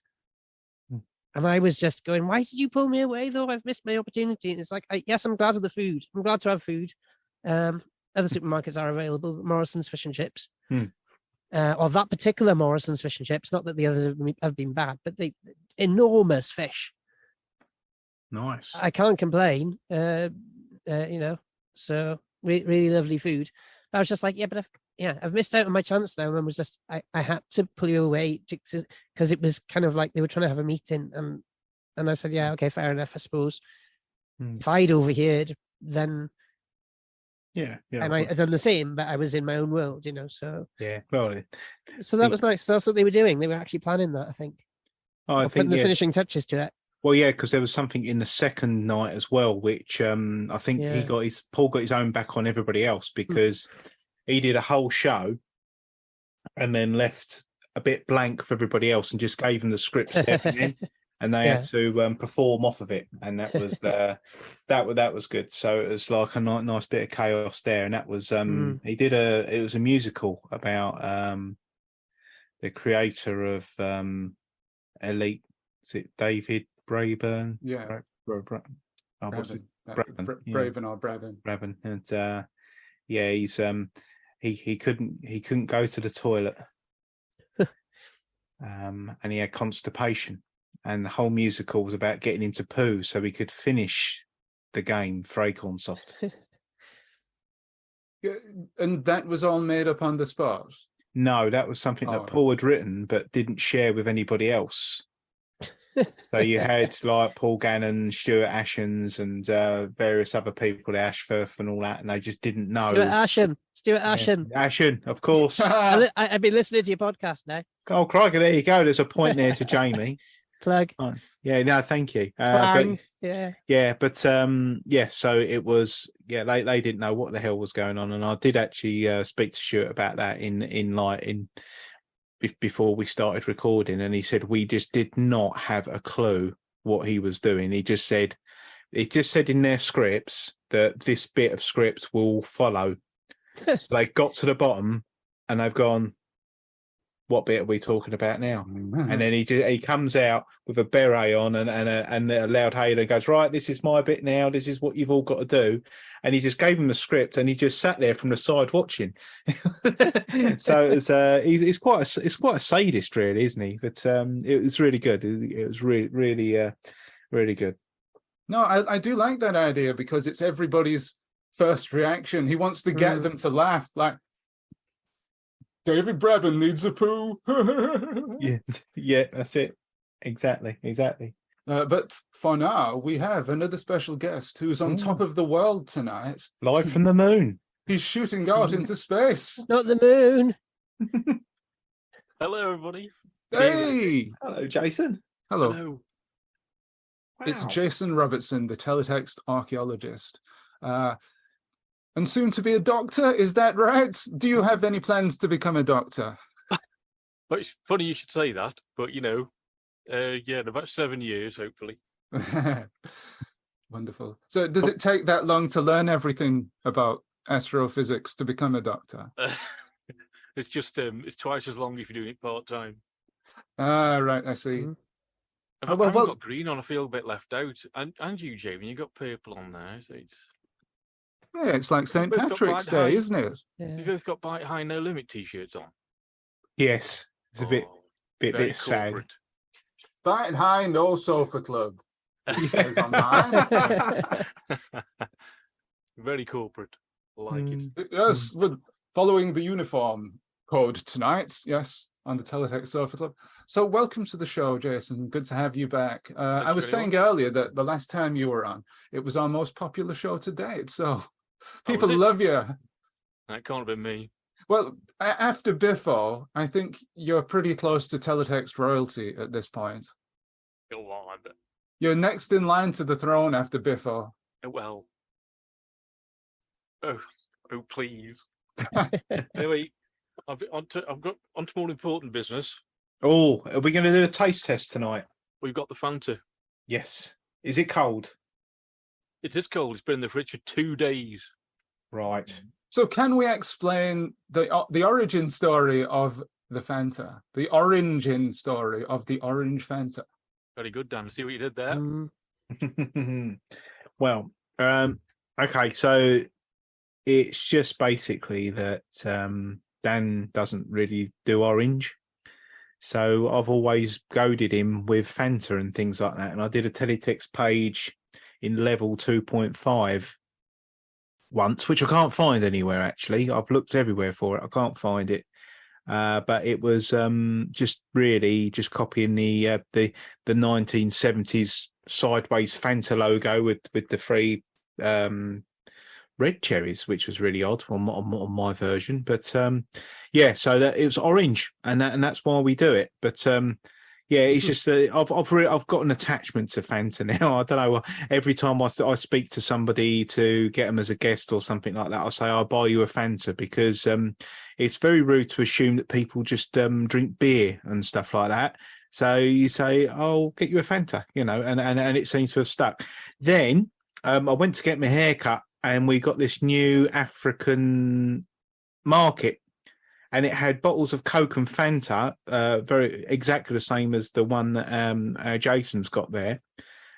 And I was just going, why did you pull me away, though? I've missed my opportunity. And it's like, yes, I'm glad of the food. I'm glad to have food. Other supermarkets are available, Morrison's Fish and Chips. Or that particular Morrison's Fish and Chips, not that the others have been bad, but they enormous fish. Nice. I can't complain, so really lovely food. I was just like, I've missed out on my chance now. And was just, I had to pull you away because it was kind of like they were trying to have a meeting. And I said, yeah, okay, fair enough, I suppose. If I'd overheard, then Yeah, I might have done the same, but I was in my own world, so. Yeah, well. So that was nice. That's what they were doing. They were actually planning that, I think. I think putting the finishing touches to it. Well, yeah, because there was something in the second night as well, which I think Paul got his own back on everybody else because he did a whole show and then left a bit blank for everybody else and just gave them the scripts and they had to perform off of it, and that was that was good. So it was like a nice bit of chaos there, and that was he did it was a musical about the creator of Elite. Is it David Braben? Yeah. Braben or Brabin. Brabin. And he's he couldn't go to the toilet. And he had constipation. And the whole musical was about getting him to poo so he could finish the game for Acornsoft. And that was all made up on the spot? No, that was something that Paul had written but didn't share with anybody else. So you had like Paul Gannon, Stuart Ashens, and various other people, Ashforth and all that, and they just didn't know. Stuart Ashen. Ashen, of course. I've been listening to your podcast now. Oh, crikey, there you go. There's a point there to Jamie. Plug. Oh, yeah, no, thank you. So it was, they didn't know what the hell was going on, and I did actually speak to Stuart about that before we started recording, and he said we just did not have a clue what he was doing. He just said in their scripts that this bit of script will follow. So they got to the bottom and they've gone, what bit are we talking about now? Mm-hmm. And then he comes out with a beret on and a loud halo and goes, right, this is my bit now. This is what you've all got to do. And he just gave him the script and he just sat there from the side watching. So he's quite a sadist, really, isn't he? But it was really good. It was really good. No, I do like that idea because it's everybody's first reaction. He wants to get them to laugh, like, David Brabin needs a poo. yeah, that's it. Exactly. But for now, we have another special guest who's on top of the world tonight. Live from the moon. He's shooting out into space. Not the moon. Hello, everybody. Hey! Hello, Jason. Hello. Wow. It's Jason Robertson, the Teletext archaeologist. And soon to be a doctor, is that right? Do you have any plans to become a doctor? Well, it's funny you should say that, but in about 7 years, hopefully. Wonderful. So does it take that long to learn everything about astrophysics to become a doctor? It's just, it's twice as long if you're doing it part-time. Ah, right, I see. I've got green on, I feel a bit left out. And you, Jamie, you've got purple on there, so it's... Yeah, it's like St. Patrick's Day, isn't it? Yeah. You've both got Bite High No Limit t-shirts on. Yes, it's a bit sad. Bite High No Sofa Club. He says on mine. Very corporate. I like it. Yes, we're following the uniform code tonight. Yes, on the Teletext Sofa Club. So welcome to the show, Jason. Good to have you back. I was saying earlier that the last time you were on, it was our most popular show to date. So people love you. That can't have been me. Well, after Biffo, I think you're pretty close to Teletext royalty at this point. Go on. You're next in line to the throne after Biffo. Well. Oh, please. Anyway, I've got onto more important business. Oh, are we going to do a taste test tonight? We've got the Fanta. Yes. Is it cold? It is cold. It's been in the fridge for 2 days. Right. So can we explain the origin story of the Fanta? The origin story of the orange Fanta? Very good, Dan. See what you did there? Well, okay, so it's just basically that Dan doesn't really do orange. So I've always goaded him with Fanta and things like that. And I did a Teletext page in level 2.5 once, which I can't find anywhere, actually. I've looked everywhere for it. I can't find it. But it was just copying the 1970s sideways Fanta logo with the three red cherries, which was really odd on my version. But yeah, so that it was orange, and that's why we do it. But yeah, it's just I've got an attachment to Fanta now. I don't know. Every time I speak to somebody to get them as a guest or something like that, I say I'll buy you a Fanta, because it's very rude to assume that people just drink beer and stuff like that. So you say, "I'll get you a Fanta," and it seems to have stuck. Then I went to get my hair cut, and we got this new African market. And it had bottles of Coke and Fanta, very exactly the same as the one that Jason's got there.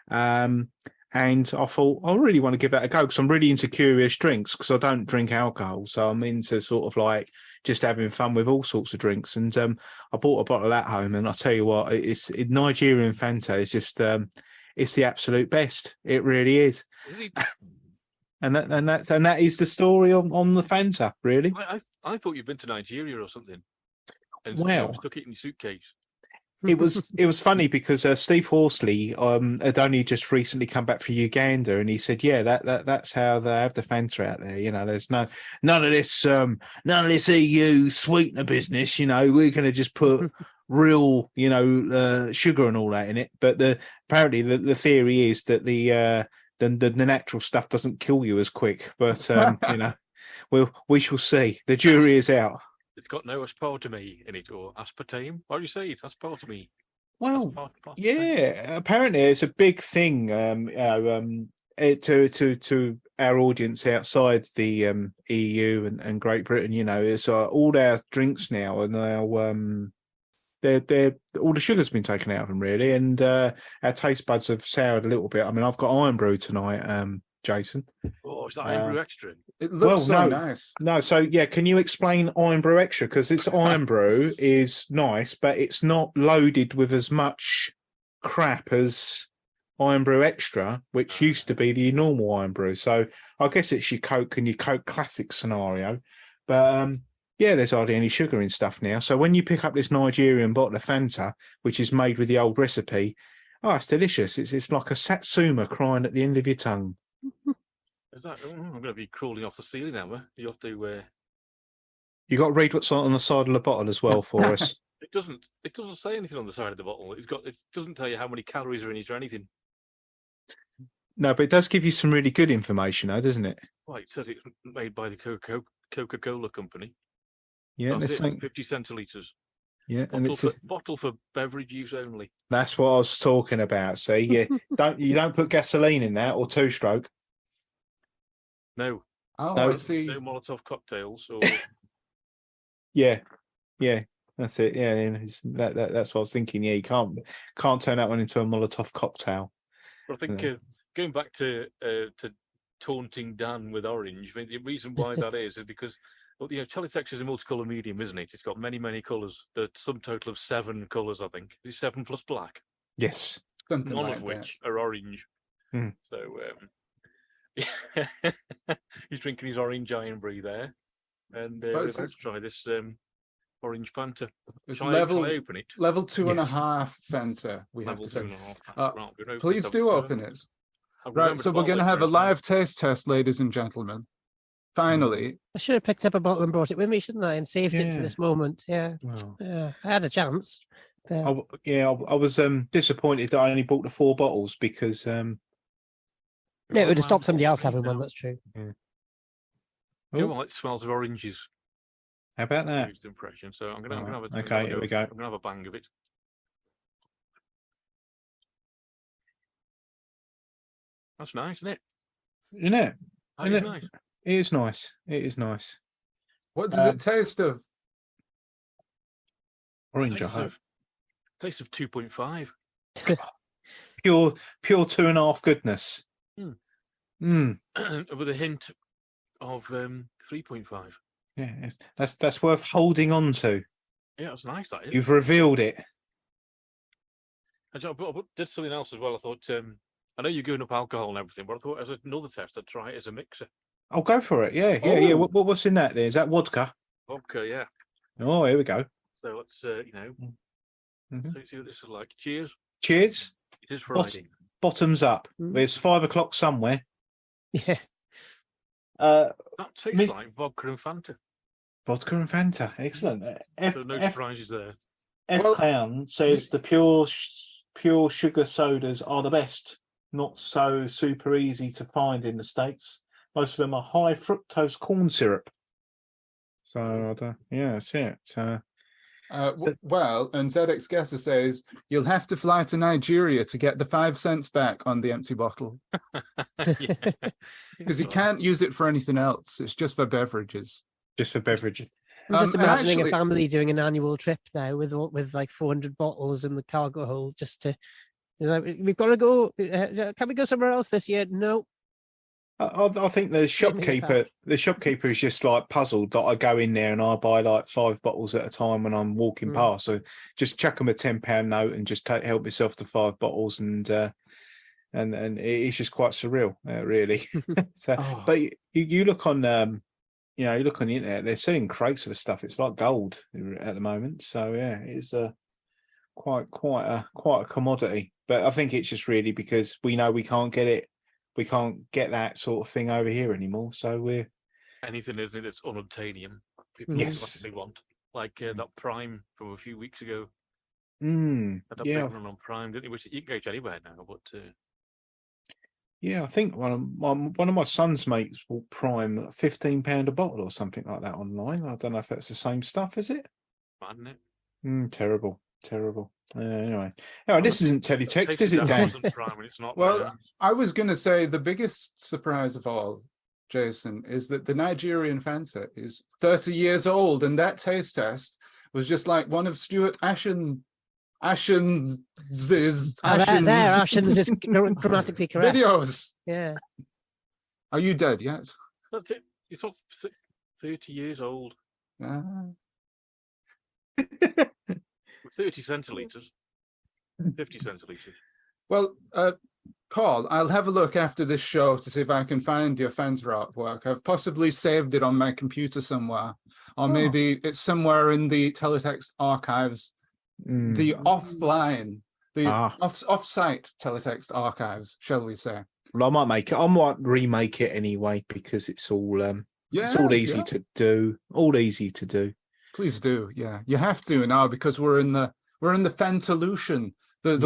And I thought, I really want to give that a go, because I'm really into curious drinks, because I don't drink alcohol. So I'm into sort of like just having fun with all sorts of drinks. And I bought a bottle of that home, and I'll tell you what, Nigerian Fanta is just, it's the absolute best. It really is. And that is the story on the Fanta, really. I thought you'd been to Nigeria or something, and stuck it in your suitcase. It was funny because Steve Horsley had only just recently come back from Uganda, and he said, "Yeah, that's how they have the Fanta out there. There's none of this EU sweetener business. We're going to just put real sugar and all that in it." But apparently the theory is that the natural stuff doesn't kill you as quick, but we shall see. The jury is out. It's got no aspartame in it, or aspartame. What do you say? It's aspartame. Well, yeah. Apparently, it's a big thing. To our audience outside the EU and Great Britain, it's all our drinks now, and they're all the sugar's been taken out of them, really, and our taste buds have soured a little bit. I mean, I've got Iron Brew tonight, Jason. Oh, is that Iron Brew Extra? It looks nice. No, so yeah, can you explain Iron Brew Extra? Because this Iron Brew is nice, but it's not loaded with as much crap as Iron Brew Extra, which used to be the normal Iron Brew. So I guess it's your Coke and your Coke Classic scenario, but yeah, there's hardly any sugar in stuff now. So when you pick up this Nigerian bottle of Fanta, which is made with the old recipe, it's delicious. It's like a satsuma crying at the end of your tongue. Is that? I'm going to be crawling off the ceiling now. You have to. You got to read what's on the side of the bottle as well for us. It doesn't say anything on the side of the bottle. It doesn't tell you how many calories are in it or anything. No, but it does give you some really good information, though, doesn't it? Well, it says it's made by the Coca-Cola company. Yeah, that's it, 50 centilitres. Yeah, bottle for beverage use only. That's what I was talking about. See, you don't put gasoline in that or two-stroke. No. Oh, no, I see. No Molotov cocktails. Or... yeah, that's it. Yeah, that's what I was thinking. Yeah, you can't turn that one into a Molotov cocktail. But I think going back to taunting Dan with orange, I mean, the reason why that is because. Well, Teletext is a multicolour medium, isn't it? It's got many, many colours. The sum total of 7 colours, I think. Is it 7 plus black? Yes. Something None like of which that. are orange. Mm. So he's drinking his orange Iron Brew there, and let's try this orange Fanta. It's Shall I open it? Level 2.5 Fanta. We have to say. Right, please do open it. Right, so we're going to have a live taste test, ladies and gentlemen. Finally. I should have picked up a bottle and brought it with me, shouldn't I? And saved it for this moment. Yeah. Wow. Yeah. I had a chance. I was disappointed that I only bought the 4 bottles because no, it would have stopped somebody else having one, that's true. Yeah. Do you know what? It smells of oranges. How about that? First impression. So I'm gonna have here we go. I'm gonna have a bang of it. That's nice, isn't it? Isn't it? That is nice. It is nice. It is nice. What does it taste of? Orange, I hope. Taste of 2.5. Pure 2.5 goodness. With a hint of 3.5. Yeah, that's worth holding on to. Yeah, that's nice. That is. You've revealed it. I did something else as well. I thought, I know you're giving up alcohol and everything, but I thought as another test, I'd try it as a mixer. I'll go for it. Yeah. What's in that? There is that vodka. Vodka, yeah. Oh, here we go. So let's, see what this is like. Cheers. Cheers. It is Friday. Bottoms up. It's 5 o'clock somewhere. Yeah. That tastes Me- like vodka and Fanta. Vodka and Fanta, excellent. So no surprises there. F Well, Pound says the pure sugar sodas are the best. Not so super easy to find in the States. Most of them are high fructose corn syrup. So yeah, that's it. Well, and ZX Guesser says you'll have to fly to Nigeria to get the 5 cents back on the empty bottle because you can't use it for anything else. It's just for beverages. Just for beverage. I'm just and imagining actually- a family doing an annual trip now with like 400 bottles in the cargo hold just to, we've got to go. Can we go somewhere else this year? No. I think the shopkeeper is just like puzzled that I go in there and I buy like 5 bottles at a time when I'm walking past. So just chuck them a £10 note and just help myself to 5 bottles, and it's just quite surreal, really. So, but you look on, you look on the internet, they're selling crates of the stuff. It's like gold at the moment. So yeah, it's quite a commodity. But I think it's just really because we know we can't get it. We can't get that sort of thing over here anymore. So we're anything, isn't it, that's unobtainium. People Yes. want like that Prime from a few weeks ago. Yeah, Had that big run on Prime, didn't it? Which you can go to anywhere now, but yeah. I think one of my son's mates bought Prime at £15 a bottle or something like that online. I don't know if that's the same stuff, is it? mad, isn't it? Terrible. Anyway, this isn't Teletext, is it, Tasted Dan? that Prime when it's not. Well, I was going to say the biggest surprise of all, Jason, is that the Nigerian Fanta is 30 years old, and that taste test was just like one of Stuart Ashen's There, Ashens is grammatically correct. videos. Yeah. Are you dead yet? That's it. It's not 30 years old. 30 centilitres. 50 centilitres. Well, Paul, I'll have a look after this show to see if I can find your Fanta artwork. I've possibly saved it on my computer somewhere, or maybe it's somewhere in the Teletext archives, the offline, the off-site Teletext archives, shall we say? Well, I might remake it anyway because it's all it's all easy to do. All easy to do. Please do, yeah. You have to now because we're in the Fantolution. The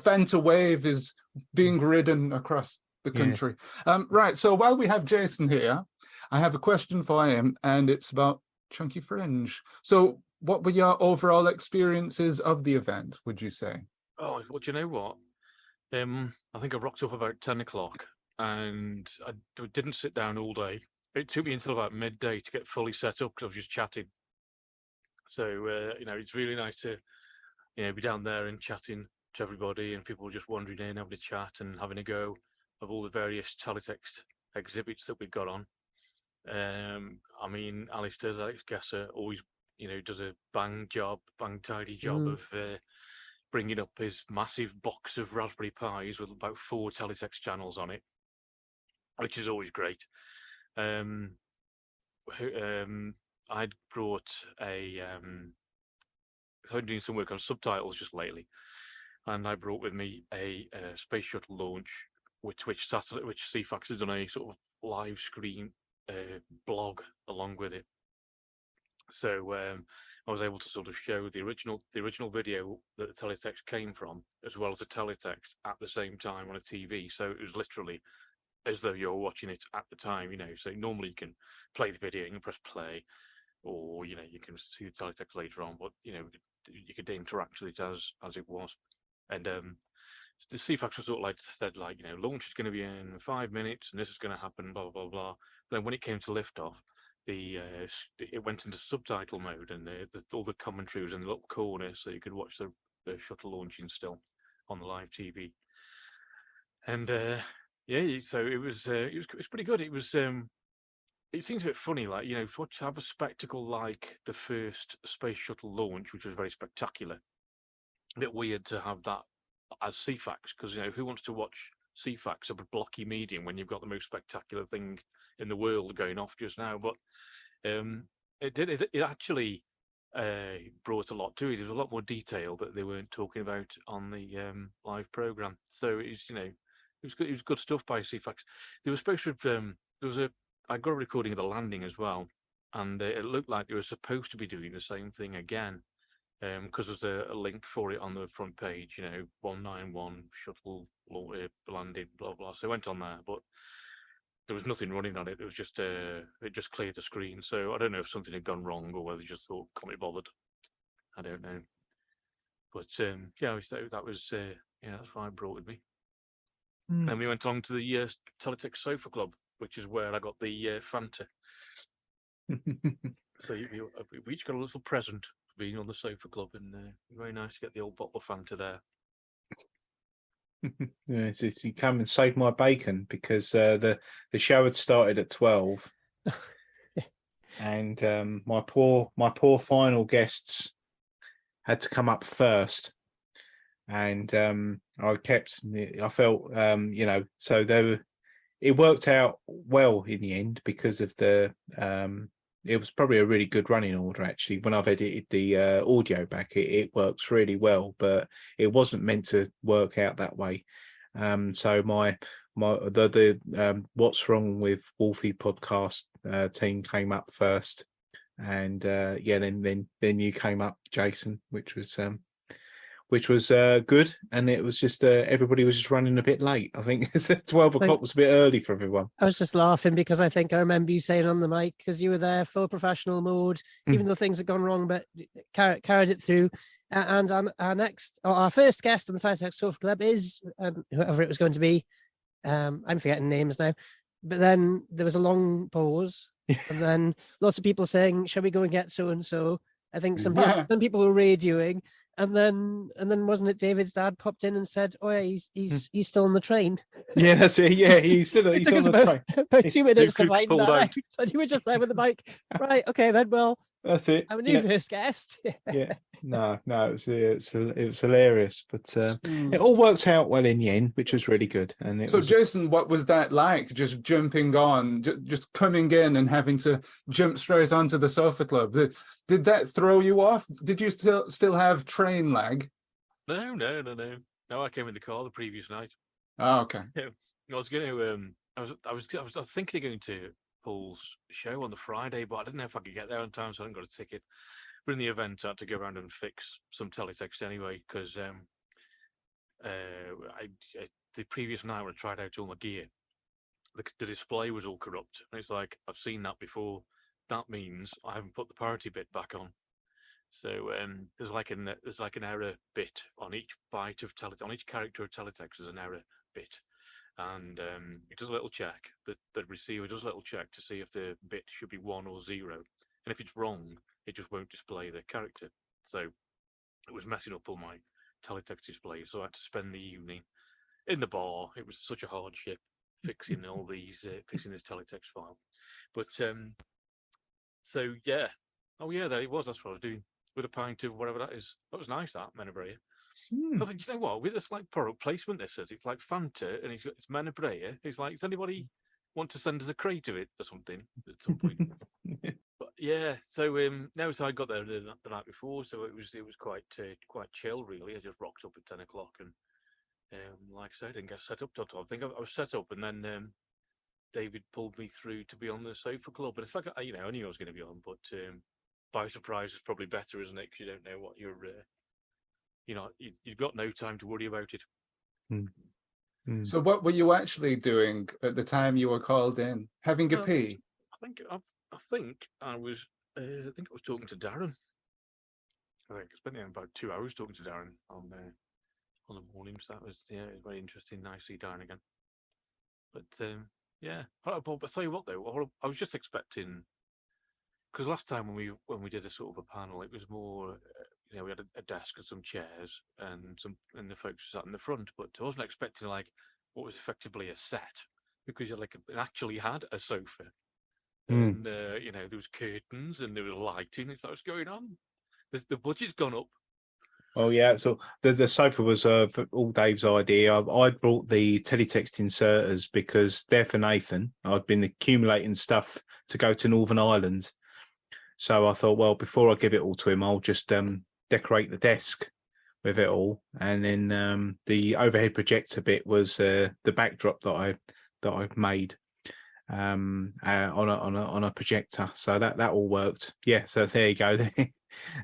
Fanta wave is being ridden across the country. Yes. Right. So while we have Jason here, I have a question for him, and it's about Chunky Fringe. So, what were your overall experiences of the event? Would you say? Oh, well, do you know what? I think I rocked up about 10 o'clock, and I didn't sit down all day. It took me until about midday to get fully set up because I was just chatting. So it's really nice to be down there and chatting to everybody, and people just wandering in, having a chat and having a go of all the various Teletext exhibits that we've got on. I mean, Alex Gasser always, does a tidy job of bringing up his massive box of Raspberry Pis with about 4 Teletext channels on it, which is always great. I'd brought I'm doing some work on subtitles just lately, and I brought with me a space shuttle launch, which CFAX has done a sort of live screen blog along with it. So I was able to sort of show the original video that the Teletext came from, as well as the Teletext at the same time on a TV. So it was literally as though you're watching it at the time, So normally you can play the video, you can press play, or you can see the Teletext later on, but you could interact with it as it was. And the CFAX was sort of like said, launch is going to be in 5 minutes, and this is going to happen, blah blah blah. But then when it came to liftoff, it went into subtitle mode, and all the commentary was in the little corner, so you could watch the shuttle launching still on the live TV. And so it was pretty good. It was. It seems a bit funny, to have a spectacle like the first space shuttle launch, which was very spectacular. A bit weird to have that as CFAX, because who wants to watch CFAX of a blocky medium when you've got the most spectacular thing in the world going off just now? But it actually brought a lot to it. There was a lot more detail that they weren't talking about on the live program. So it's it was good stuff by CFAX. They were supposed to have, there was I got a recording of the landing as well, and it looked like they were supposed to be doing the same thing again, because there's a link for it on the front page. 191 shuttle landed, blah blah. So I went on there, but there was nothing running on it. It was just it just cleared the screen. So I don't know if something had gone wrong or whether they just thought, can't be bothered. I don't know. But yeah, so that was that's why I brought with me. Then we went on to the Teletext Sofa Club, which is where I got the Fanta. So we each got a little present for being on the Sofa Club, and very nice to get the old bottle of Fanta there. Yes, you come and save my bacon, because the show had started at 12, and my poor final guests had to come up first, and I felt so it worked out well in the end, because of the it was probably a really good running order. Actually, when I've edited the audio back, it works really well, but it wasn't meant to work out that way. So the What's Wrong with Wolfie podcast team came up first, and then you came up, Jason, which was good, and it was just everybody was just running a bit late. I think 12 o'clock was a bit early for everyone. I was just laughing because I think I remember you saying on the mic, because you were there full professional mode, even though things had gone wrong, but carried it through. And our first guest on the Teletext Sofa Club is whoever it was going to be. I'm forgetting names now, but then there was a long pause, and then lots of people saying, "Shall we go and get so and so?" I think some people were radioing. And then wasn't it David's dad popped in and said, "Oh yeah, he's still on the train." Yeah, that's it. Yeah, he's still on the train. About 2 minutes to find that out. So you were just there with the mic. Right, okay, then well, that's it. I'm a new first guest. Yeah. No, it was hilarious, but it all worked out well in the end, which was really good. And Jason, what was that like? Just jumping on, just coming in and having to jump straight onto the Sofa Club. Did that throw you off? Did you still have train lag? No. No, I came in the car the previous night. Oh, okay. Yeah, I was going to. I was thinking of going to Paul's show on the Friday, but I didn't know if I could get there on time, so I hadn't got a ticket. But in the event, I had to go around and fix some teletext anyway, because the previous night when I tried out all my gear, the display was all corrupt. And it's like, I've seen that before. That means I haven't put the priority bit back on. So there's like an error bit on each byte of on each character of teletext. There's an error bit, and it does a little check. The receiver does a little check to see if the bit should be 1 or 0, and if it's wrong, it just won't display the character. So it was messing up all my teletext displays. So I had to spend the evening in the bar. It was such a hardship fixing all these, fixing this teletext file. But so yeah, there it was. That's what I was doing with a pint of whatever that is. That was nice. That Menabrea. I think, you know what? With this like product placement, this is. It's like Fanta, and it's Menabrea. It's like, does anybody want to send us a crate of it or something at some point? But yeah, so so I got there the night before, so it was quite chill really. I just rocked up at 10 o'clock, and like I said, I didn't get set up till 12. I think I was set up, and then David pulled me through to be on the Sofa Club. But it's like, I knew I was going to be on, but by surprise is probably better, isn't it? Because you don't know what you're, you've got no time to worry about it. So what were you actually doing at the time you were called in? Having a pee? I think I was talking to Darren. I think I spent about 2 hours talking to Darren on the mornings. That was very interesting. Nice to see Darren again. But yeah, I'll tell you what though, I was just expecting, because last time when we did a sort of a panel, it was more we had a desk and some chairs and the folks sat in the front, but I wasn't expecting like what was effectively a set, because it actually had a sofa. And there was curtains and there was lighting. It's like, what's going on? The budget's gone up. Oh yeah, so the sofa was all Dave's idea. I brought the teletext inserters because they're for Nathan. I'd been accumulating stuff to go to Northern Ireland, so I thought, well, before I give it all to him, I'll just decorate the desk with it all, and then the overhead projector bit was the backdrop that I made. on a projector. So that all worked. Yeah. So there you go.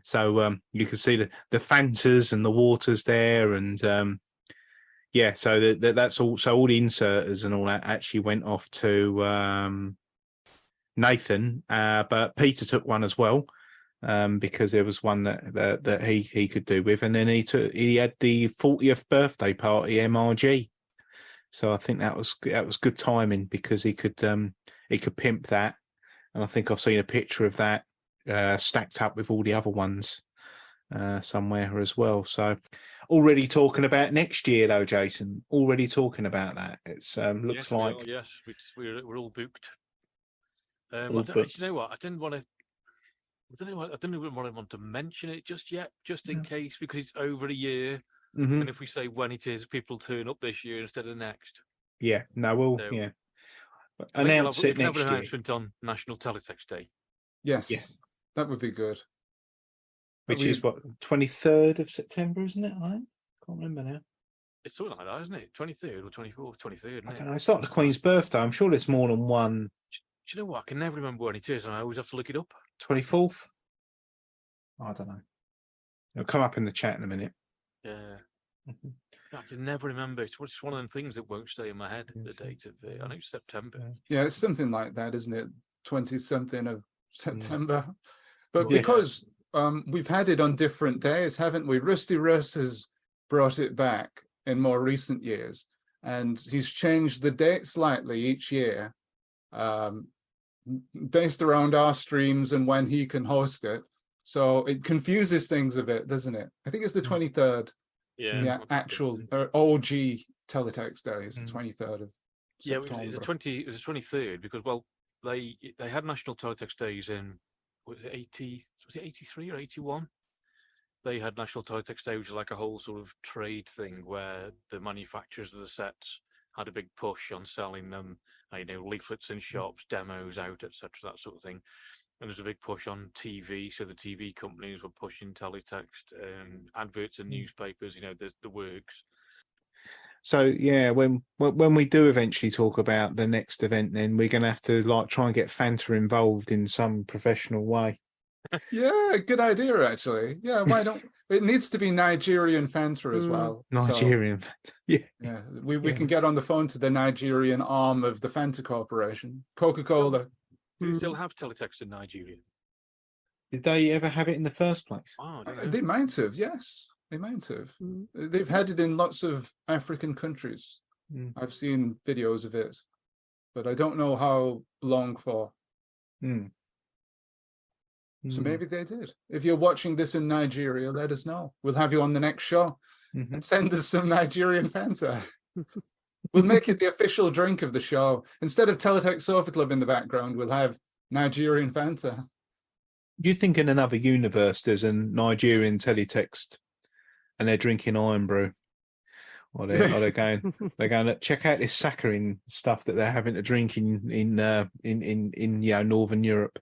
So you can see the Fantas and the waters there, and yeah. So that's all. So all the inserters and all that actually went off to Nathan, but Peter took one as well. Because there was one that he could do with, and then he had the 40th birthday party MRG, so I think that was good timing because he could pimp that, and I think I've seen a picture of that stacked up with all the other ones somewhere as well. So already talking about next year though, Jason. Already talking about that. It's looks like yes, we're all booked. All Do booked. you know what? I didn't even want to mention it just yet, just in case, because it's over a year. Mm-hmm. And if we say when it is, people turn up this year instead of next. Yeah, no, we'll announce it we can next have an year. announcement on National Teletext Day. Yes, Yeah. that would be good. Which is what, 23rd of September, isn't it? I can't remember now. It's something like that, isn't it? 23rd or 24th, 23rd. I don't know. It's not the Queen's birthday. I'm sure there's more than one. Do you know what? I can never remember when it is, and I always have to look it up. 24th? I don't know. It'll come up in the chat in a minute. Yeah. I can never remember. It's just one of them things that won't stay in my head, the date of it. I know it's September. Yeah, it's something like that, isn't it? 20-something of September. But Yeah. because we've had it on different days, haven't we? Rusty Russ has brought it back in more recent years, and he's changed the date slightly each year, based around our streams and when he can host it. So it confuses things a bit, doesn't it? I think it's the 23rd. Yeah. The actual OG Teletext Day is the 23rd of Yeah, September. it was the 23rd because, well, they had National Teletext Days in, was it 83 or 81? They had National Teletext Day, which was like a whole sort of trade thing where the manufacturers of the sets had a big push on selling them, leaflets in shops, demos out, etc., that sort of thing. And there's a big push on TV, so the TV companies were pushing teletext, adverts in newspapers, the works. So yeah, when we do eventually talk about the next event, then we're going to have to try and get Fanta involved in some professional way. Yeah, good idea actually. Yeah, why don't it needs to be Nigerian Fanta as well. Nigerian Fanta. Yeah. We can get on the phone to the Nigerian arm of the Fanta Corporation, Coca-Cola. Do they still have teletext in Nigeria? Did they ever have it in the first place? Oh, They might have, yes. They might have. They've had it in lots of African countries. I've seen videos of it, but I don't know how long for. So maybe they did. If you're watching this in Nigeria, let us know. We'll have you on the next show and send us some Nigerian Fanta. We'll make it the official drink of the show. Instead of Teletext Sofa Club in the background, we'll have Nigerian Fanta. You think in another universe there's a Nigerian teletext and they're drinking iron brew? Or they're going to check out this saccharin stuff that they're having to drink in Northern Europe.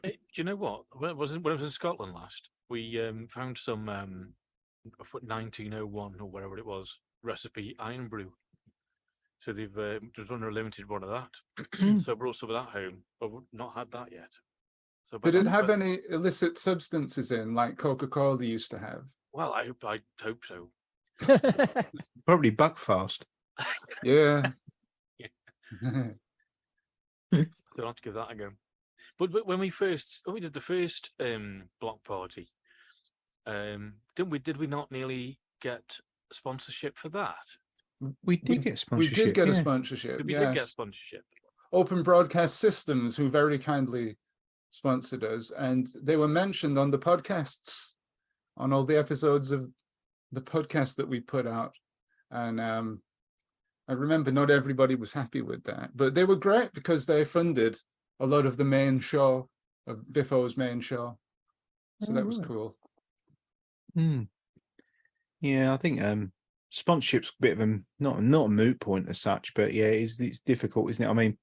Hey, do you know what? When I was in Scotland last, we found some 1901 or whatever it was recipe iron brew. So they've just run a limited one of that. So I brought some of that home, but we've not had that yet. So, Did it have any illicit substances in, like Coca-Cola used to have? Well, I hope so. Probably Buckfast. Yeah. So I'll have to give that a go. But when we did the first block party, did we not nearly get sponsorship for that? We did get sponsorship. We did get a sponsorship. We did get sponsorship. Open Broadcast Systems, who very kindly sponsored us, and they were mentioned on the podcasts, on all the episodes of the podcast that we put out. And I remember not everybody was happy with that, but they were great because they funded a lot of the main show, of Biffo's main show. So that was cool. Yeah, I think sponsorship's a bit of a not a moot point as such, but yeah, it's difficult, isn't it? I mean,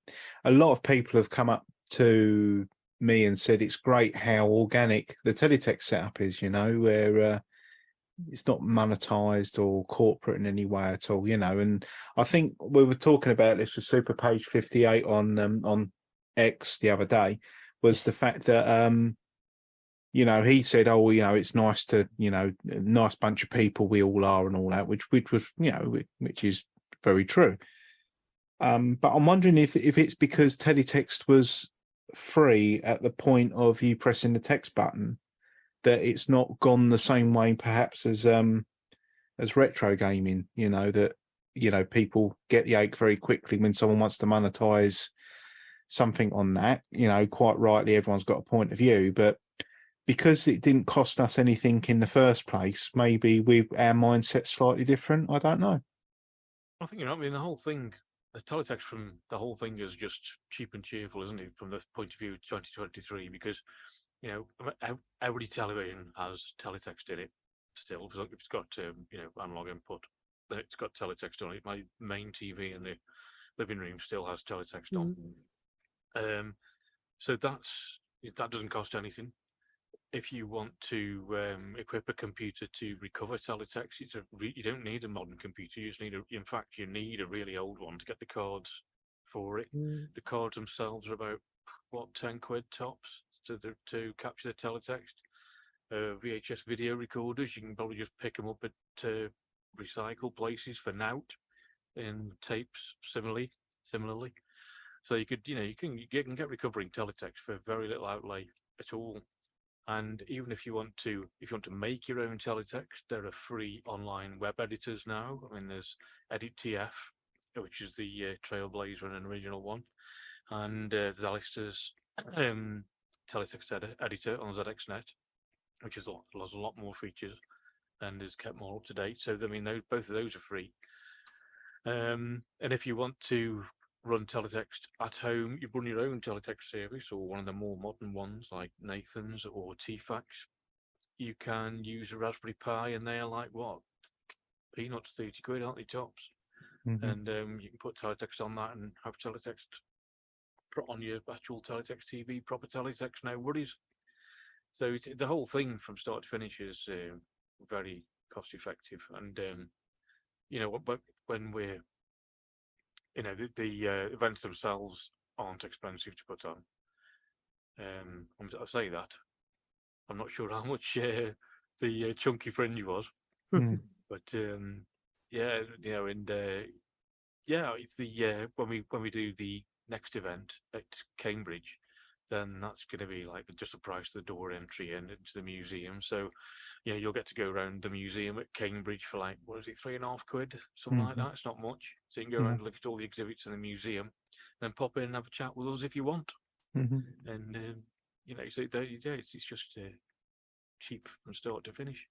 a lot of people have come up to me and said it's great how organic the teletext setup is, where it's not monetized or corporate in any way at all, you know. And I think we were talking about this with Super Page 58 on X the other day, was the fact that you know, he said, "Oh, you know, it's nice to, you know, a nice bunch of people we all are and all that," which was, you know, which is very true. But I'm wondering if it's because Teletext was free at the point of you pressing the text button, that it's not gone the same way perhaps as retro gaming, you know, that, you know, people get the ache very quickly when someone wants to monetize something on that, you know, quite rightly, everyone's got a point of view, but because it didn't cost us anything in the first place, maybe our mindset's slightly different. I don't know. I think, you know, I mean, the whole thing, the teletext from the whole thing is just cheap and cheerful, isn't it, from the point of view of 2023? Because, you know, every television has teletext in it still. It's got, you know, analog input, but it's got teletext on it. My main TV in the living room still has teletext on. So that doesn't cost anything. If you want to equip a computer to recover teletext, you don't need a modern computer. You just need you need a really old one to get the cards for it. The cards themselves are about, what, 10 quid tops to capture the teletext. VHS video recorders, you can probably just pick them up at recycle places for nout, in tapes similarly. So you could, you know, you can get recovering teletext for very little outlay at all. And even if you want to make your own teletext, there are free online web editors now. I mean, there's EditTF, which is the trailblazer and an original one, and there's Alistair's teletext editor on ZXNet, which has a lot more features and is kept more up to date. So I mean, both of those are free. And if you want to run teletext at home, you run your own teletext service or one of the more modern ones like Nathan's or TFAX, you can use a Raspberry Pi, and they're like, what, peanuts, 30 quid, aren't they, tops? And you can put teletext on that and have teletext put on your actual teletext TV, proper teletext, no worries. So the whole thing from start to finish is very cost effective. And you know, when we're, you know, the events themselves aren't expensive to put on. I say that. I'm not sure how much the chunky Fringe was, but yeah, you know, and yeah, it's the when we do the next event at Cambridge, then that's going to be like just the price of the door entry and into the museum. So, you know, you'll get to go around the museum at Cambridge for like, what is it, £3.50, something like that. It's not much. So you can go around and look at all the exhibits in the museum, then pop in and have a chat with us if you want. And you know, so it's just cheap from start to finish.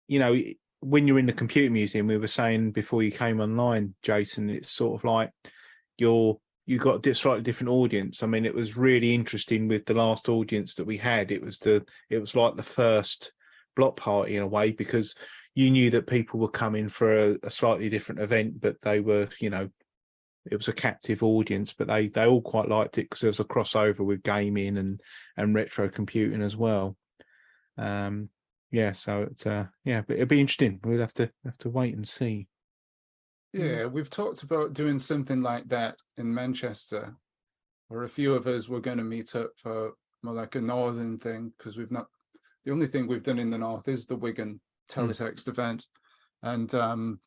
You know, when you're in the computer museum, we were saying before you came online, Jason, it's sort of like you got a slightly different audience. I mean, it was really interesting with the last audience that we had. It was like the first block party in a way, because you knew that people were coming for a slightly different event, but they were, you know, it was a captive audience, but they all quite liked it because there was a crossover with gaming and retro computing as well. Yeah, so it's yeah, but it'll be interesting. We'll have to wait and see. Yeah, we've talked about doing something like that in Manchester, where a few of us were going to meet up for more like a northern thing, because the only thing we've done in the north is the Wigan Teletext event, and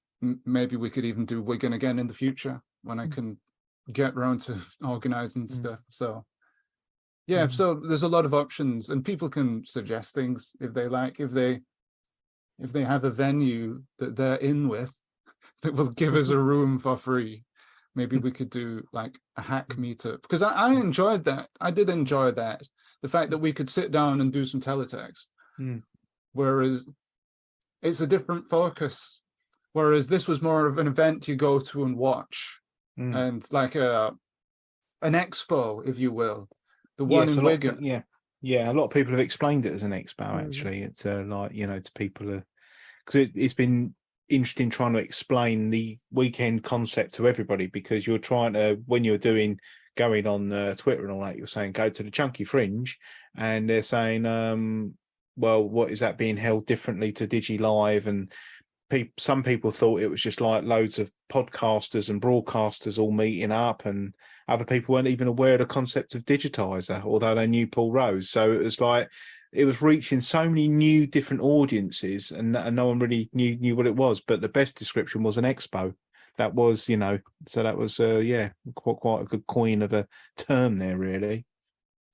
maybe we could even do Wigan again in the future when I can get around to organising stuff. So yeah, so there's a lot of options, and people can suggest things if they like. If they have a venue that they're in with that will give us a room for free, maybe we could do like a hack meetup, because I enjoyed that. I did enjoy that, the fact that we could sit down and do some teletext, whereas it's a different focus. Whereas this was more of an event you go to and watch, and like an expo, if you will. The one in Wigan. Yeah, a lot of people have explained it as an expo. Actually, it's like, you know, to people, because it's been interesting trying to explain the weekend concept to everybody, because you're trying to, when you're going on Twitter and all that, you're saying go to the Chunky Fringe, and they're saying well, what is that being held differently to Digi Live? And some people thought it was just like loads of podcasters and broadcasters all meeting up, and other people weren't even aware of the concept of digitizer, although they knew Paul Rose. So it was like it was reaching so many new different audiences, and no one really knew what it was. But the best description was an expo. That was, so that was quite a good coin of a term there, really.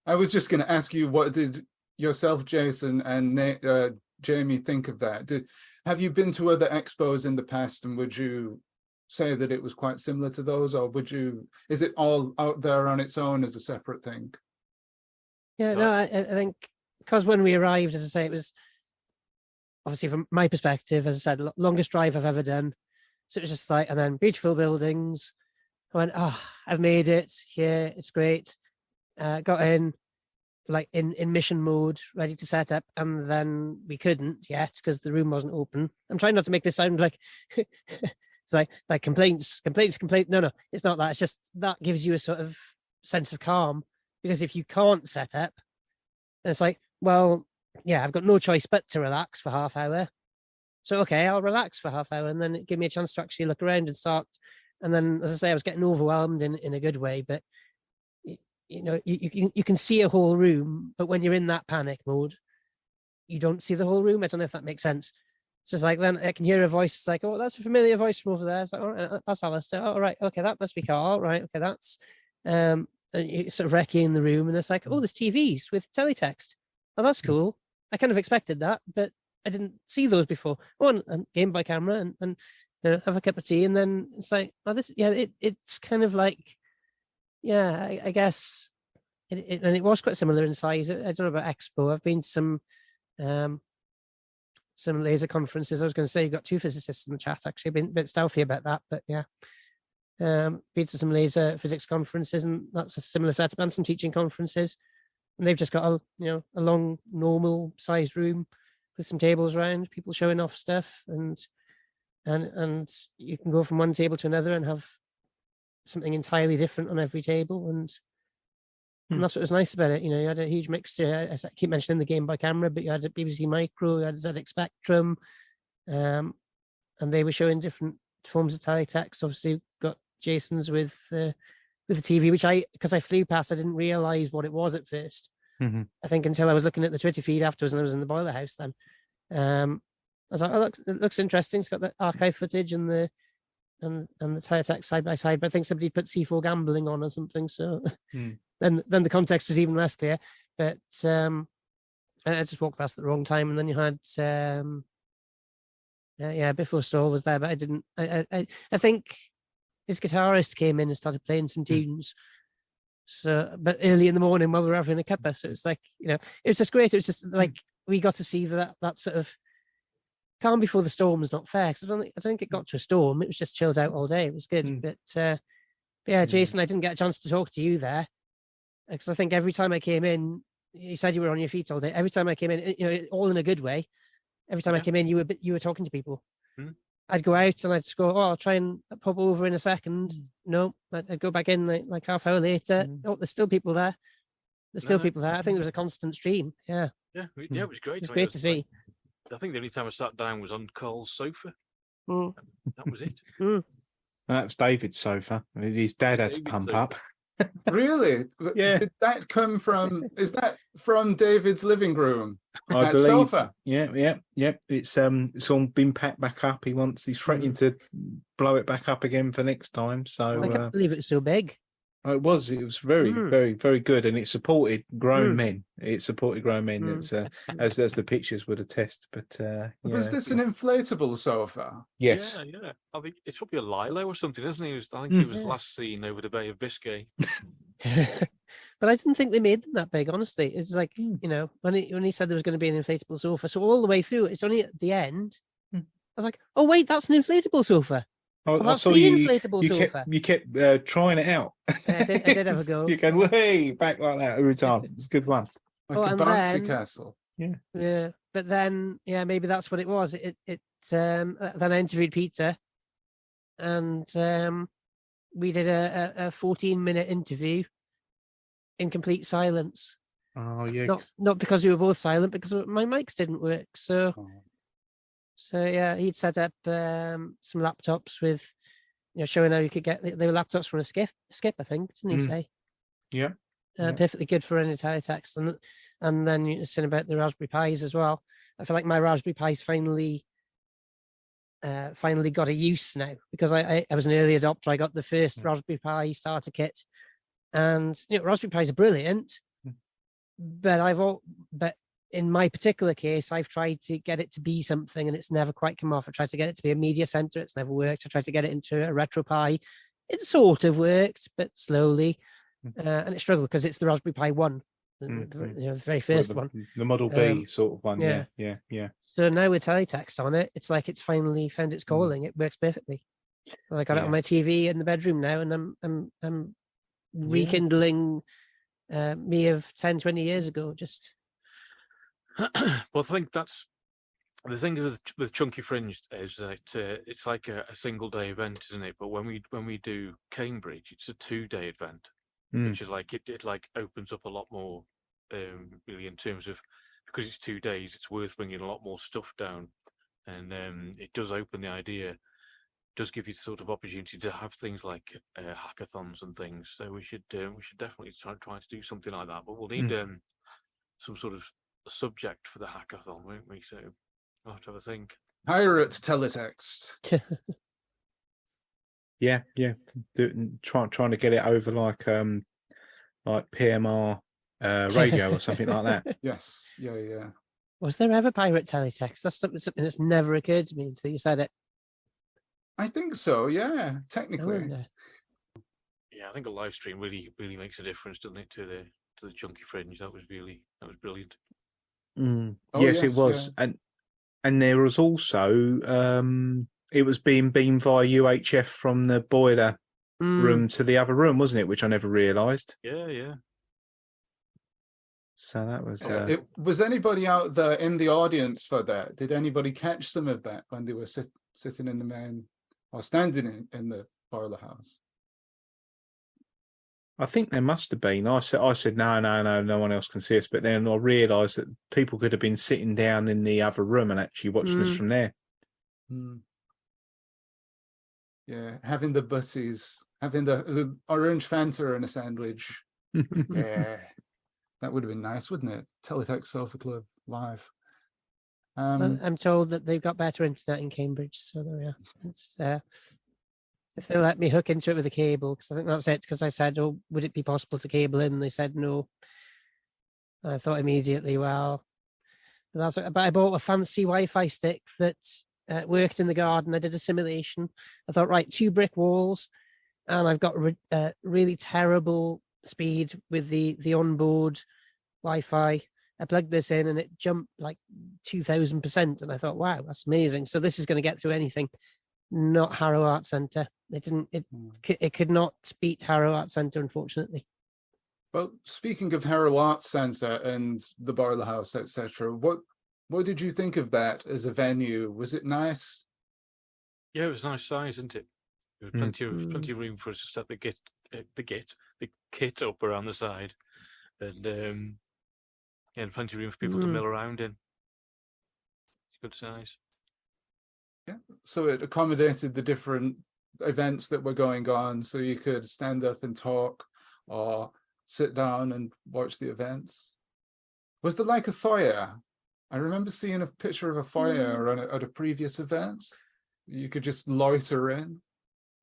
I was just going to ask you, what did yourself, Jason, and Jamie think of that? Have you been to other expos in the past, and would you say that it was quite similar to those, or is it all out there on its own as a separate thing? Yeah, no, I think because when we arrived, as I say, it was obviously from my perspective, as I said, longest drive I've ever done. So it was just like, and then beautiful buildings. I went, I've made it here. It's great. Got in, like in mission mode, ready to set up, and then we couldn't yet because the room wasn't open. I'm trying not to make this sound like it's like complaints. No, it's not that. It's just that gives you a sort of sense of calm, because if you can't set up, it's like, well, yeah, I've got no choice but to relax for half hour. So okay, I'll relax for half hour, and then it gave me a chance to actually look around and start. And then, as I say, I was getting overwhelmed in a good way, but you can see a whole room, but when you're in that panic mode, you don't see the whole room. I don't know if that makes sense. It's just like, then I can hear a voice. It's like, oh, that's a familiar voice from over there. It's like, oh, that's Alistair. Oh, right, okay, that must be Carl. Right, okay, that's and you sort of recce the room, and it's like, oh, there's TVs with teletext. Oh, that's cool. I kind of expected that, but I didn't see those before. Oh, and game by camera, and have a cup of tea, and then it's like, oh, it's kind of like, yeah, I guess, and it was quite similar in size. I don't know about Expo. I've been to some laser conferences. I was going to say you've got two physicists in the chat. Actually, I've been a bit stealthy about that, but yeah, been to some laser physics conferences, and that's a similar setup, and some teaching conferences. And they've just got a long normal sized room with some tables around, people showing off stuff, and you can go from one table to another and have something entirely different on every table, and that's what was nice about it. You had a huge mixture. I keep mentioning the game by camera, but you had a BBC Micro, you had a ZX Spectrum, and they were showing different forms of teletext. Obviously, got Jason's with the TV, which because I flew past, I didn't realize what it was at first. Mm-hmm. I think until I was looking at the Twitter feed afterwards, and I was in the boiler house then. I was like, oh, it looks interesting. It's got the archive footage and the teletext side by side, but I think somebody put C4 gambling on or something. So then the context was even less clear. But I just walked past at the wrong time, and then you had Before Stall was there, but I didn't. I think his guitarist came in and started playing some tunes. So, but early in the morning while we were having a cuppa, so it's like, it was just great. It was just like we got to see that sort of calm before the storm was not fair, because I don't think it got to a storm. It was just chilled out all day. It was good. But yeah, Jason, I didn't get a chance to talk to you there, because I think every time I came in, you said you were on your feet all day. Every time I came in, all in a good way. Every time I came in, you were talking to people. I'd go out and I'd just go, I'll try and pop over in a second. No, I'd go back in like half hour later. Oh, there's still people there. People there. I think there was a constant stream. Yeah. Yeah, it was great. It was great to see. I think the only time I sat down was on Carl's sofa. That was it. That was David's sofa. His dad had to pump up. Really? Yeah. Did that come from? Is that from David's living room? I believe. Sofa. Yeah. It's all been packed back up. He's threatening to blow it back up again for next time. So I can't believe it was so big. It was very, very, very good, and it supported grown men. It supported grown men. It's as the pictures would attest. But was this an inflatable sofa? Yes. Yeah. I think it's probably a Lilo or something, isn't he? I think he was last seen over the Bay of Biscay. But I didn't think they made them that big. Honestly, it's like when he said there was going to be an inflatable sofa, so all the way through, it's only at the end. I was like, oh wait, that's an inflatable sofa. I saw inflatable sofa. You kept trying it out. I did have a go. You go way back like that every time. It's a good one. Like a bouncy castle. Yeah. But then, maybe that's what it was. Then I interviewed Peter, and we did a 14-minute interview in complete silence. Oh yeah. Not because we were both silent, because my mics didn't work. So yeah, he'd set up some laptops with, showing how you could get. They were laptops from a skip, I think, didn't he say? Yeah. Perfectly good for any teletext, and then you're saying about the Raspberry Pis as well. I feel like my Raspberry Pi's finally got a use now, because I was an early adopter. I got the first Raspberry Pi starter kit, and Raspberry Pis are brilliant, but in my particular case, I've tried to get it to be something, and it's never quite come off. I tried to get it to be a media center; it's never worked. I tried to get it into a RetroPie; it sort of worked, but slowly, and it struggled because it's the Raspberry Pi 1. The very first one, the Model B sort of one. Yeah. So now with teletext on it, it's like it's finally found its calling. It works perfectly. And I got it on my TV in the bedroom now, and I'm rekindling me of 10, 20 years ago. Just well, I think that's the thing with Chunky Fringe is that it's like a single day event, isn't it? But when we do Cambridge, it's a 2-day event. Which is like it like opens up a lot more, really, in terms of, because it's 2 days, it's worth bringing a lot more stuff down, and it does open the idea, does give you the sort of opportunity to have things like hackathons and things. So we should definitely try to do something like that. But we'll need some sort of a subject for the hackathon, won't we? So we'll have to have a think. Pirate teletext. Yeah. Trying to get it over like PMR radio or something like that. Yes. Yeah. Was there ever pirate teletext? That's something that's never occurred to me until you said it. I think so. Yeah, technically. Yeah, I think a live stream really makes a difference, doesn't it, to the Chunky Fringe? That was brilliant. Yes, it was, yeah. and there was also it was being beamed via UHF from the boiler room to the other room, wasn't it? Which I never realised. Yeah. So that was. Was anybody out there in the audience for that? Did anybody catch some of that when they were sitting in the main or standing in the boiler house? I think there must have been. I said no one else can see us. But then I realised that people could have been sitting down in the other room and actually watching us from there. Yeah, having the butties, having the orange Fanta and a sandwich. Yeah, that would have been nice, wouldn't it? Teletext Sofa Club live. I'm told that they've got better internet in Cambridge, so there we are. It's, if they let me hook into it with a cable, because I think that's it. Because I said, "Oh, would it be possible to cable in?" They said no. I thought immediately, well, but I bought a fancy Wi-Fi stick that worked in the garden. I did a simulation. I thought, right, 2 brick walls, and I've got really terrible speed with the onboard Wi-Fi. I plugged this in and it jumped like 2,000%, and I thought, wow, that's amazing. So this is going to get through anything. Not Harrow Art Centre. It could not beat Harrow Art Centre, unfortunately. Well, speaking of Harrow Art Centre and the boiler house, etc., what did you think of that as a venue? Was it nice? Yeah, it was a nice size, isn't it? There was plenty of room for us to set the kit up around the side, and plenty of room for people to mill around in. It's a good size. Yeah, so it accommodated the different events that were going on, so you could stand up and talk or sit down and watch the events. Was there like a foyer? I remember seeing a picture of a foyer at a previous event. You could just loiter in.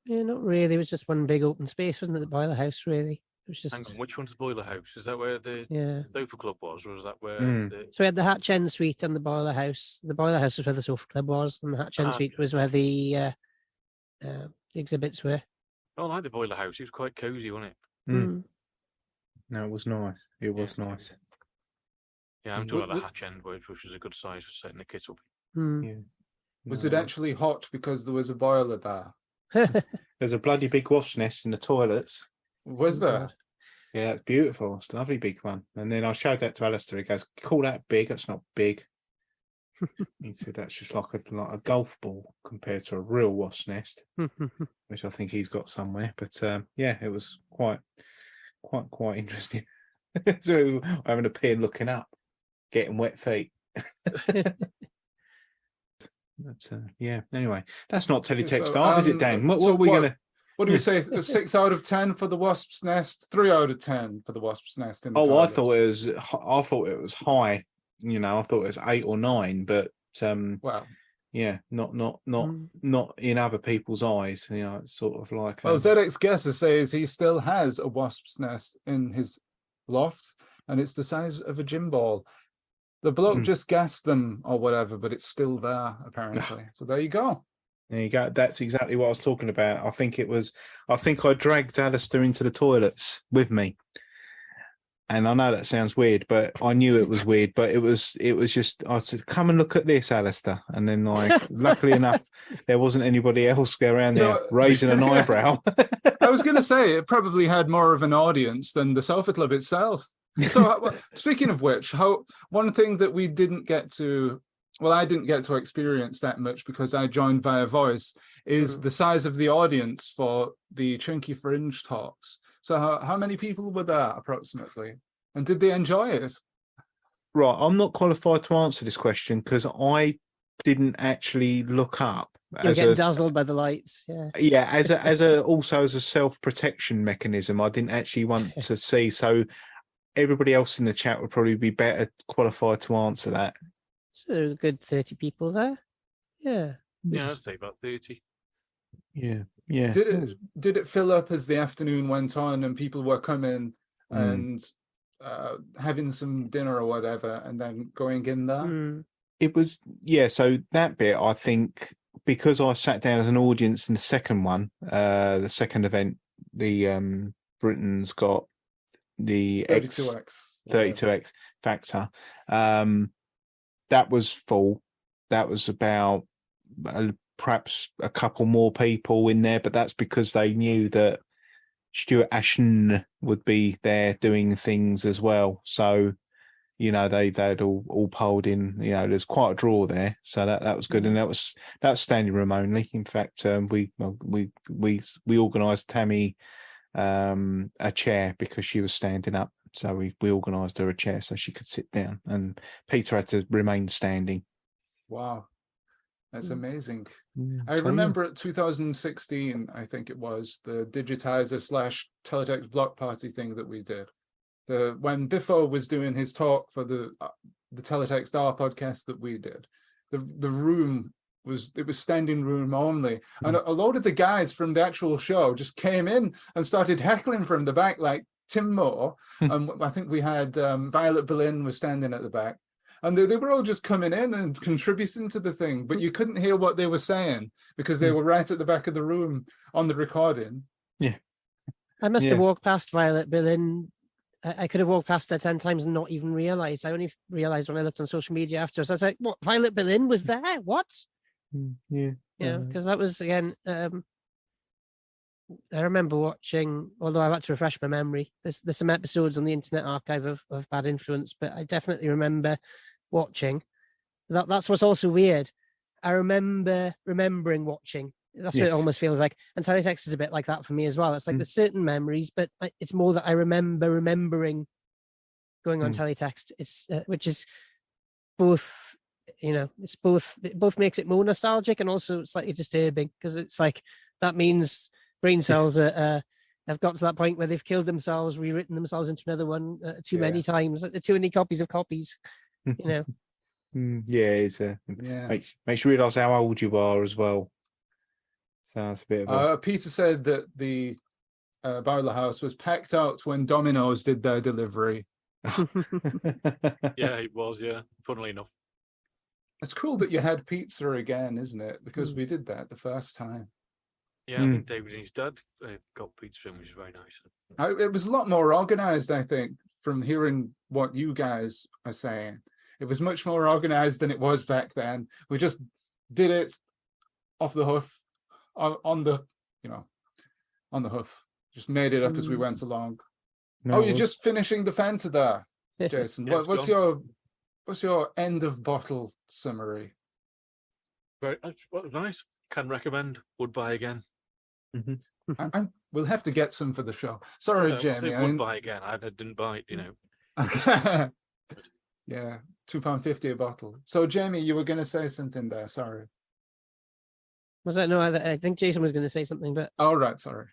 Yeah, not really. It was just one big open space, wasn't it? The boiler house, really. It was just. Hang on, which one's the boiler house? Is that where the sofa club was, or was that where? So we had the Hatch End Suite and the boiler house. The boiler house was where the sofa club was, and the Hatch End Suite was where the exhibits were. I like the boiler house. It was quite cosy, wasn't it? No, it was nice. It was nice. Yeah, I'm talking about the Hatch End, which was a good size for setting the kit up. Yeah. Was it actually hot because there was a boiler there? There's a bloody big wasp nest in the toilets. Was there? Yeah, it's beautiful. It's a lovely big one. And then I showed that to Alistair. He goes, "Call that big? That's not big." He said that's just like a golf ball compared to a real wasp nest, which I think he's got somewhere. But yeah, it was quite interesting. So having a pee and looking up, getting wet feet. But, yeah. Anyway, that's not teletext art, is it, Dan? What are we gonna? What do we say? 6 out of 10 for the Wasp's Nest. 3 out of 10 for the Wasp's Nest. In the I toilet. thought it was high. You know, I thought it was 8 or 9, but wow. Yeah, not in other people's eyes. You know, it's sort of like. Well, ZX Guesser says he still has a Wasp's Nest in his loft, and it's the size of a gym ball. The bloke just gassed them or whatever, but it's still there apparently. So there you go. There you go. That's exactly what I was talking about. I think I dragged Alistair into the toilets with me. And I know that sounds weird, but I knew it was weird. But it was just, I said, come and look at this, Alistair. And then, like, luckily enough, there wasn't anybody else around there raising an eyebrow. I was going to say, it probably had more of an audience than the Sofa Club itself. So, speaking of which, one thing that we didn't get to, well, I didn't get to experience that much because I joined via voice, is the size of the audience for the Chunky Fringe talks. So how many people were there approximately? And did they enjoy it? Right, I'm not qualified to answer this question because I didn't actually look up. You're getting dazzled by the lights. Yeah. Yeah, as a self-protection mechanism, I didn't actually want to see. So everybody else in the chat would probably be better qualified to answer that. So a good 30 people there. Yeah. Yeah, I'd say about 30. Yeah. Yeah. Did it fill up as the afternoon went on and people were coming and having some dinner or whatever and then going in there? It was, yeah. So that bit, I think, because I sat down as an audience in the second one, the second event, the Britain's got the 32X factor. That was full. That was about perhaps a couple more people in there, but that's because they knew that Stuart Ashton would be there doing things as well. So, you know, they'd all polled in. You know, there's quite a draw there, so that was good, and that was standing room only. In fact, we organised Tammy a chair because she was standing up, so we organised her a chair so she could sit down, and Peter had to remain standing. Wow. That's amazing. I remember at 2016, I think it was, the digitizer / Teletext block party thing that we did. When Biffo was doing his talk for the Teletext R podcast that we did, the room was standing room only, and a load of the guys from the actual show just came in and started heckling from the back, like Tim Moore. I think we had Violet Berlin was standing at the back. And they were all just coming in and contributing to the thing, but you couldn't hear what they were saying because they were right at the back of the room on the recording. Yeah. I must have walked past Violet Berlin. I could have walked past her 10 times and not even realised. I only realised when I looked on social media afterwards. I was like, what, Violet Berlin was there? What? Yeah. Yeah, because that was, again, I remember watching, although I've had to refresh my memory, there's some episodes on the Internet Archive of Bad Influence, but I definitely remember watching. That's what's also weird. I remember remembering watching. That's what it almost feels like. And Teletext is a bit like that for me as well. It's like there's certain memories, but it's more that I remember remembering going on Teletext. It's which is both, you know, it both makes it more nostalgic and also slightly disturbing, because it's like that means brain cells have got to that point where they've killed themselves, rewritten themselves into another one too many times, too many copies of copies. You know. It's makes you realise how old you are as well. Sounds a bit of Peter said that the Bowler House was packed out when Domino's did their delivery. Yeah, it was, funnily enough. It's cool that you had pizza again, isn't it? Because we did that the first time. Yeah, I think David and his dad got pizza, which was very nice. It was a lot more organised, I think, from hearing what you guys are saying. It was much more organised than it was back then. We just did it off the hoof, on the hoof. Just made it up as we went along. You're just finishing the Fanta there, Jason. What's your end of bottle summary? Very nice. Can recommend. Would buy again. And we'll have to get some for the show. Sorry, Jamie. I would buy again. I didn't buy it, Okay. Yeah, £2.50 a bottle. So, Jamie, you were going to say something there. Sorry. Was that no? I think Jason was going to say something, but all right, sorry.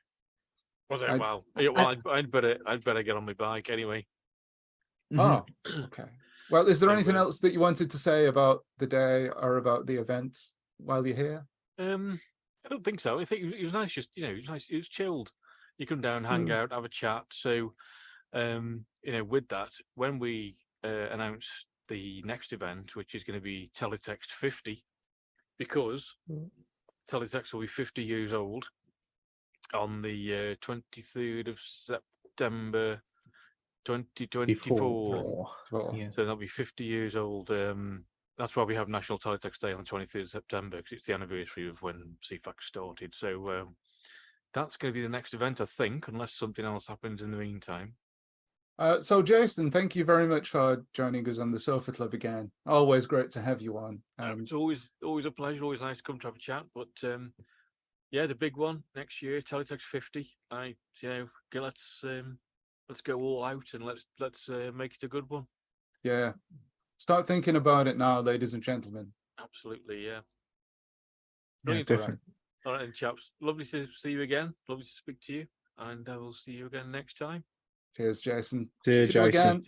Was it? I'd better get on my bike anyway. Oh, okay. Well, is there anything else that you wanted to say about the day or about the event while you're here? I don't think so. I think it was nice. Just it was nice. It was chilled. You come down, hang out, have a chat. So, with that, when we announce the next event, which is going to be Teletext 50, because Teletext will be 50 years old on the 23rd of September 2024. Yeah. So they'll be 50 years old. That's why we have National Teletext Day on the 23rd of September, because it's the anniversary of when CFAX started. So that's going to be the next event, I think, unless something else happens in the meantime. So, Jason, thank you very much for joining us on the Sofa Club again. Always great to have you on. It's always a pleasure. Always nice to come to have a chat. But the big one next year, Teletext 50. Let's go all out and let's make it a good one. Yeah, start thinking about it now, ladies and gentlemen. Absolutely, yeah. Yeah, definitely. All right, then, chaps. Lovely to see you again. Lovely to speak to you, and I will see you again next time. Cheers, Jason. See you, Jason.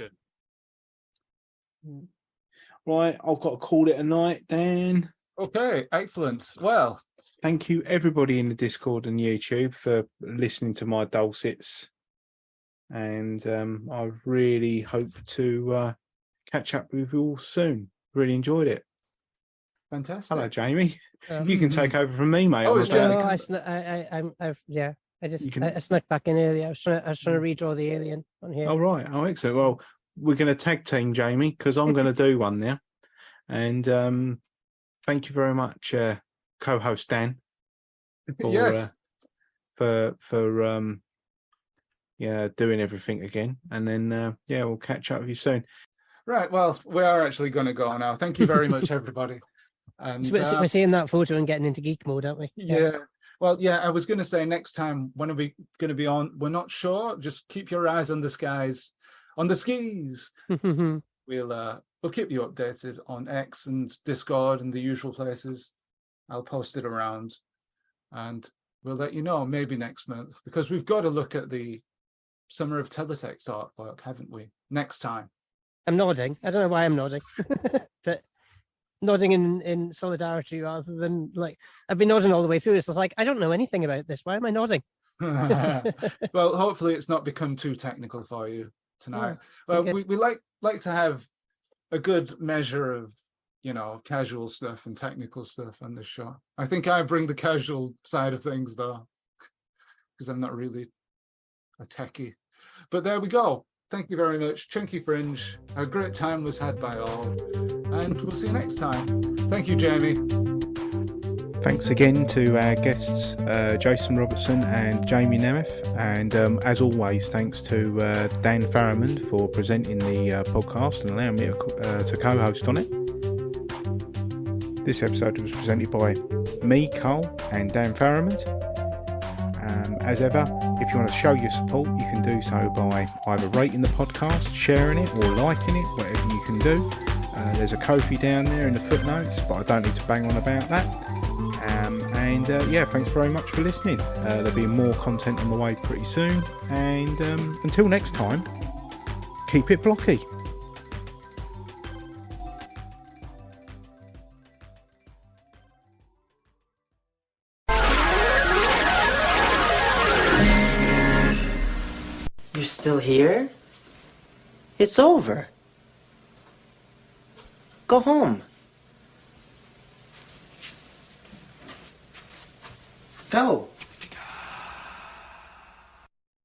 Right, I've got to call it a night, Dan. Okay, excellent. Well, thank you, everybody in the Discord and YouTube, for listening to my dulcets. And I really hope to catch up with you all soon. Really enjoyed it. Fantastic. Hello, Jamie. You can take over from me, mate. Oh, I snuck back in earlier. I was trying to redraw the alien on here. Oh, right. Oh, excellent. Well, we're going to tag team, Jamie, because I'm going to do one now. And thank you very much, co-host Dan. Yes. For doing everything again. And then, we'll catch up with you soon. Right. Well, we are actually going to go now. Thank you very much, everybody. And we're seeing that photo and getting into geek mode, aren't we? Yeah. Well, yeah, I was going to say next time, when are we going to be on? We're not sure. Just keep your eyes on the skies, on the skis. We'll keep you updated on X and Discord and the usual places. I'll post it around, and we'll let you know maybe next month, because we've got to look at the Summer of Teletext artwork, haven't we? Next time. I'm nodding. I don't know why I'm nodding, but nodding in solidarity rather than I've been nodding all the way through. It's like, I don't know anything about this. Why am I nodding? Well, hopefully it's not become too technical for you tonight. Well, we like to have a good measure of, casual stuff and technical stuff on this show. I think I bring the casual side of things, though, because I'm not really a techie. But there we go. Thank you very much. Chunky Fringe. A great time was had by all. And we'll see you next time. Thank you, Jamie. Thanks again to our guests, Jason Robertson and Jamie Nemeth. And as always, thanks to Dan Farriman for presenting the podcast and allowing me to co-host on it. This episode was presented by me, Carl, and Dan Farriman. As ever, if you want to show your support, you can do so by either rating the podcast, sharing it, or liking it, whatever you can do. There's a Ko-fi down there in the footnotes, but I don't need to bang on about that. Thanks very much for listening. There'll be more content on the way pretty soon. And until next time, keep it blocky. You're still here? It's over. Go home. Go.